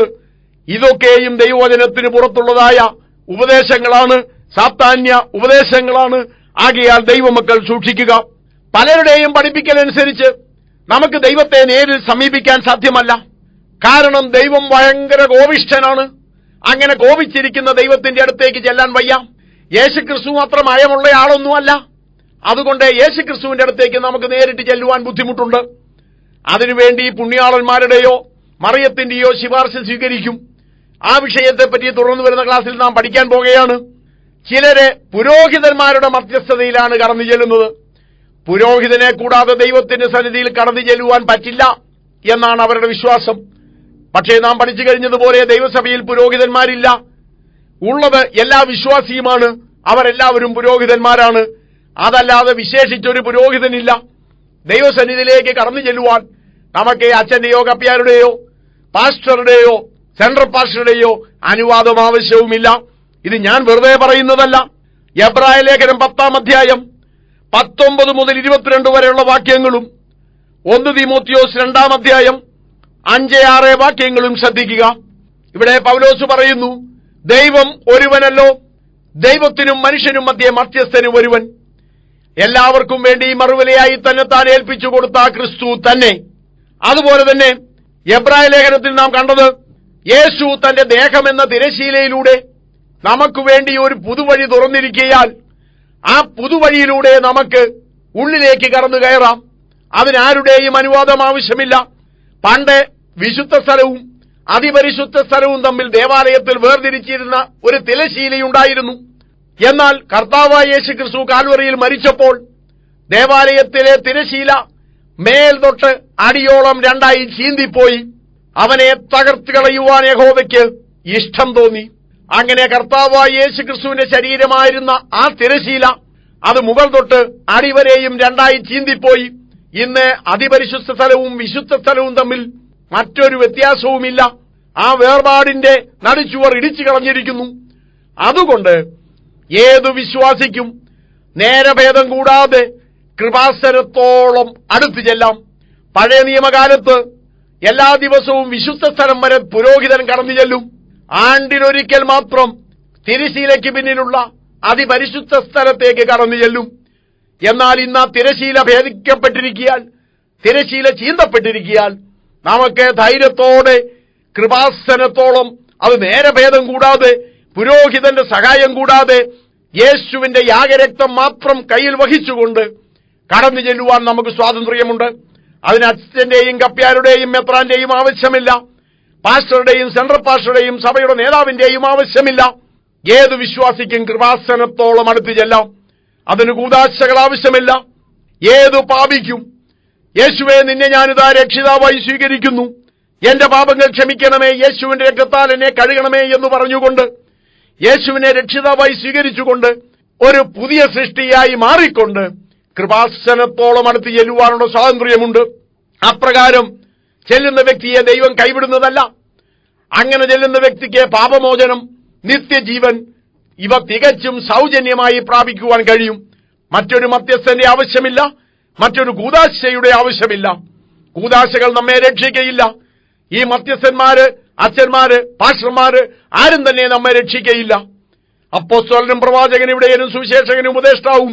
ഇതൊക്കെയും ദൈവവചനത്തിന് പുറത്തുള്ളതായ ഉപദേശങ്ങളാണ്, സാത്താന്യ ഉപദേശങ്ങളാണ്. ആകയാൽ ദൈവമക്കൾ സൂക്ഷിക്കുക. പലരുടെയും പഠിപ്പിക്കലനുസരിച്ച് നമുക്ക് ദൈവത്തെ നേരിൽ സമീപിക്കാൻ സാധ്യമല്ല. കാരണം ദൈവം ഭയങ്കര കോപിഷ്ഠനാണ്. അങ്ങനെ കോപിച്ചിരിക്കുന്ന ദൈവത്തിന്റെ അടുത്തേക്ക് ചെല്ലാൻ വയ്യ. യേശുക്രിസ്തു അത്ര മയമുള്ള ആളൊന്നുമല്ല. അതുകൊണ്ട് യേശുക്രിസ്തുവിന്റെ അടുത്തേക്ക് നമുക്ക് നേരിട്ട് ചെല്ലുവാൻ ബുദ്ധിമുട്ടുണ്ട്. അതിനുവേണ്ടി പുണ്യാളന്മാരുടെയോ മറിയത്തിന്റെയോ ശുപാർശ സ്വീകരിക്കും. ആ വിഷയത്തെപ്പറ്റി തുടർന്നു വരുന്ന ക്ലാസ്സിൽ നാം പഠിക്കാൻ പോകുകയാണ്. ചിലരെ പുരോഹിതന്മാരുടെ മധ്യസ്ഥതയിലാണ് കടന്നു ചെല്ലുന്നത്. പുരോഹിതനെ കൂടാതെ ദൈവത്തിന്റെ സന്നിധിയിൽ കടന്നു ചെല്ലുവാൻ പറ്റില്ല എന്നാണ് അവരുടെ വിശ്വാസം. പക്ഷേ നാം പഠിച്ചു കഴിഞ്ഞതുപോലെ ദൈവസഭയിൽ പുരോഹിതന്മാരില്ല. ഉള്ളത് എല്ലാ വിശ്വാസിയുമാണ്. അവരെല്ലാവരും പുരോഹിതന്മാരാണ്. അതല്ലാതെ വിശേഷിച്ചൊരു പുരോഹിതനില്ല. ദൈവസന്നിധിയിലേക്ക് കടന്നു ചെല്ലുവാൻ നമുക്ക് അച്ഛന്റെയോ കപ്പ്യാരുടെയോ പാസ്റ്ററുടെയോ സെൻട്രൽ പാസ്റ്ററുടെയോ അനുവാദം ആവശ്യവുമില്ല. ഇത് ഞാൻ വെറുതെ പറയുന്നതല്ല. എബ്രായ ലേഖനം 10-ാം അധ്യായം 19 മുതൽ 22 വരെയുള്ള വാക്യങ്ങളും 1 തീമോത്തിയോസ് 2-ാം അധ്യായം 5-6 വാക്യങ്ങളും ശ്രദ്ധിക്കുക. ഇവിടെ പൗലോസ് പറയുന്നു, ദൈവം ഒരുവനല്ലോ, ദൈവത്തിനും മനുഷ്യനും മധ്യേ മധ്യസ്ഥനും ഒരുവൻ, എല്ലാവർക്കും വേണ്ടി മറുവിലയായി തന്നെ താൻ ഏൽപ്പിച്ചു കൊടുത്ത ക്രിസ്തു തന്നെ. അതുപോലെ തന്നെ എബ്രായ ലേഖനത്തിൽ നാം കണ്ടത്, യേശു തന്റെ ദേഹമെന്ന തിരശീലയിലൂടെ നമുക്ക് വേണ്ടി ഒരു പുതുവഴി തുറന്നിരിക്കയാൽ ആ പുതുവഴിയിലൂടെ നമുക്ക് ഉള്ളിലേക്ക് കടന്നു കയറാം. അതിനാരുടെയും അനുവാദം ആവശ്യമില്ല. പണ്ട് വിശുദ്ധ സ്ഥലവും അതിപരിശുദ്ധ സ്ഥലവും തമ്മിൽ ദേവാലയത്തിൽ വേർതിരിച്ചിരുന്ന ഒരു തിരശീലയുണ്ടായിരുന്നു. എന്നാൽ കർത്താവായ യേശു ക്രിസ്തു കാൽവറിയിൽ മരിച്ചപ്പോൾ ദേവാലയത്തിലെ തിരശീല മേൽ തൊട്ട് അടിയോളം രണ്ടായി ചീന്തിപ്പോയി. അവനെ തകർത്ത് കളയുവാൻ യഹോവയ്ക്ക് ഇഷ്ടം തോന്നി. അങ്ങനെ കർത്താവായ യേശു ക്രിസ്തുവിന്റെ ശരീരമായിരുന്ന ആ തിരശീല അത് മുകൾ തൊട്ട് അടിവരെയും രണ്ടായി ചീന്തിപ്പോയി. ഇന്ന് അതിപരിശുദ്ധ സ്ഥലവും വിശുദ്ധ സ്ഥലവും തമ്മിൽ മറ്റൊരു വ്യത്യാസവുമില്ല. ആ വേർപാടിന്റെ നടുച്ചുവർ ഇടിച്ചു കളഞ്ഞിരിക്കുന്നു. അതുകൊണ്ട് ഏതു വിശ്വാസിക്കും നേരഭേദം കൂടാതെ കൃപാസനത്തോളം അടുത്തു ചെല്ലാം. പഴയ നിയമകാലത്ത് എല്ലാ ദിവസവും വിശുദ്ധ സ്ഥലം വരെ പുരോഹിതൻ കടന്നു ചെല്ലും. ആണ്ടിലൊരിക്കൽ മാത്രം തിരശീലയ്ക്ക് പിന്നിലുള്ള അതിപരിശുദ്ധ സ്ഥലത്തേക്ക് കടന്നു ചെല്ലും. എന്നാൽ ഇന്ന് ആ തിരശീല ഭേദിക്കപ്പെട്ടിരിക്കിയാൽ, തിരശീല ചീന്തപ്പെട്ടിരിക്കിയാൽ നമുക്ക് ധൈര്യത്തോടെ കൃപാസനത്തോളം, അത് നേരഭേദം കൂടാതെ പുരോഹിതന്റെ സഹായം കൂടാതെ യേശുവിന്റെ യാഗരക്തം മാത്രം കയ്യിൽ വഹിച്ചുകൊണ്ട് കടന്നു ചെല്ലുവാൻ നമുക്ക് സ്വാതന്ത്ര്യമുണ്ട്. അതിന് അച്ഛന്റെയും കപ്പ്യാരുടെയും മെത്രാന്റെയും ആവശ്യമില്ല. പാസ്റ്ററുടെയും സെൻട്രൽ പാസ്റ്ററുടെയും സഭയുടെ നേതാവിന്റെയും ആവശ്യമില്ല. ഏതു വിശ്വാസിക്കും കൃപാസനത്തോളം അടുത്തു ചെല്ലാം. അതിന് കൂദാശകൾ ആവശ്യമില്ല. ഏതു പാപിക്കും യേശുവേ, നിന്നെ ഞാനിതാ രക്ഷിതാവായി സ്വീകരിക്കുന്നു, എന്റെ പാപങ്ങൾ ക്ഷമിക്കണമേ, യേശുവിന്റെ രക്തത്താൽ എന്നെ കഴുകണമേ എന്ന് പറഞ്ഞുകൊണ്ട് യേശുവിനെ രക്ഷിതാവായി സ്വീകരിച്ചുകൊണ്ട് ഒരു പുതിയ സൃഷ്ടിയായി മാറിക്കൊണ്ട് കൃപാസനത്തോളം അടുത്ത് ചെല്ലുവാനുള്ള സ്വാതന്ത്ര്യമുണ്ട്. അപ്രകാരം ചെല്ലുന്ന വ്യക്തിയെ ദൈവം കൈവിടുന്നതല്ല. അങ്ങനെ ചെല്ലുന്ന വ്യക്തിക്ക് പാപമോചനം, നിത്യജീവൻ ഇവ തികച്ചും സൗജന്യമായി പ്രാപിക്കുവാൻ കഴിയും. മറ്റൊരു മധ്യസ്ഥന്റെ ആവശ്യമില്ല, മറ്റൊരു കൂദാശയുടെ ആവശ്യമില്ല. കൂദാശകൾ നമ്മെ രക്ഷിക്കയില്ല. ഈ മധ്യസ്ഥന്മാര്, അച്ഛന്മാര്, പാസ്റ്റർമാര് ആരും തന്നെ നമ്മെ രക്ഷിക്കയില്ല. അപ്പോസ്തലനും പ്രവാചകനും ഇവിടെയും സുവിശേഷകനും ഉപദേഷ്ടാവും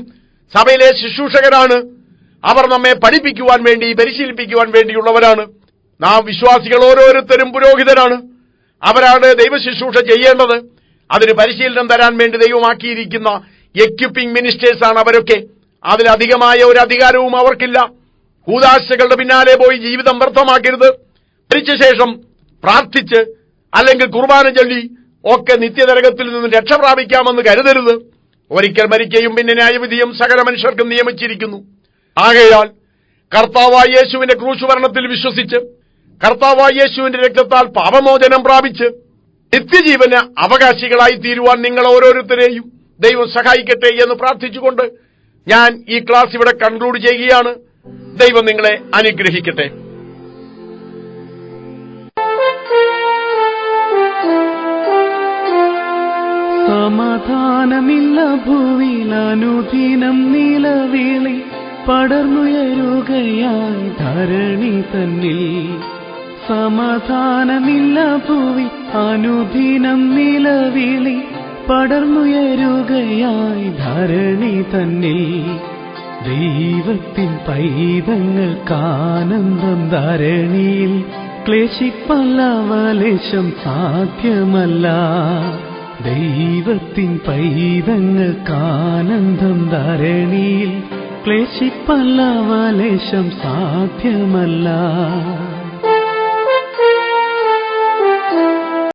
സഭയിലെ ശുശ്രൂഷകരാണ്. അവർ നമ്മെ പഠിപ്പിക്കുവാൻ വേണ്ടി, പരിശീലിപ്പിക്കുവാൻ വേണ്ടിയുള്ളവരാണ്. നാം വിശ്വാസികൾ ഓരോരുത്തരും പുരോഹിതരാണ്. അവരാണ് ദൈവശുശ്രൂഷ ചെയ്യേണ്ടത്. അതിന് പരിശീലനം തരാൻ വേണ്ടി ദൈവമാക്കിയിരിക്കുന്ന എക്യുപ്പിംഗ് മിനിസ്റ്റേഴ്സ് ആണ് അവരൊക്കെ. അതിലധികമായ ഒരു അധികാരവും അവർക്കില്ല. കൂദാശകളുടെ പിന്നാലെ പോയി ജീവിതം വ്യർത്ഥമാക്കരുത്. മരിച്ച ശേഷം പ്രാർത്ഥിച്ച് അല്ലെങ്കിൽ കുർബാന ചൊല്ലി ഒക്കെ നിത്യനരകത്തിൽ നിന്ന് രക്ഷ പ്രാപിക്കാമെന്ന് കരുതരുത്. ഒരിക്കൽ മരിക്കുകയും പിന്നെ ന്യായവിധിയും സകല മനുഷ്യർക്കും നിയമിച്ചിരിക്കുന്നു. ആകയാൽ കർത്താവായ യേശുവിന്റെ ക്രൂശുമരണത്തിൽ വിശ്വസിച്ച് കർത്താവായ യേശുവിന്റെ രക്തത്താൽ പാപമോചനം പ്രാപിച്ച് നിത്യജീവന് അവകാശികളായി തീരുവാൻ നിങ്ങൾ ഓരോരുത്തരെയും ദൈവം സഹായിക്കട്ടെ എന്ന് പ്രാർത്ഥിച്ചുകൊണ്ട് ഞാൻ ഈ ക്ലാസ് ഇവിടെ കൺക്ലൂഡ് ചെയ്യുകയാണ്. ദൈവം നിങ്ങളെ അനുഗ്രഹിക്കട്ടെ. സമാധാനമില്ല ഭൂവിൽ അനുദിനം നിലവിളി പടർന്നുയരുകയായി ധരണി തന്നിൽ. സമാധാനമില്ല ഭൂവിൽ അനുദിനം നിലവിളി പടർന്നുയരുകയായി ധരണി തന്നിൽ. ദൈവത്തിൻ പൈതങ്ങൾക്കാനന്ദം ധരണിയിൽ ക്ലേശിപ്പല്ലവലേശം സാധ്യമല്ല. ദൈവത്തിൻ പൈതങ്ങൾക്കാനന്ദം ധരണിയിൽ ക്ലേശിപ്പല്ലവലേശം സാധ്യമല്ല.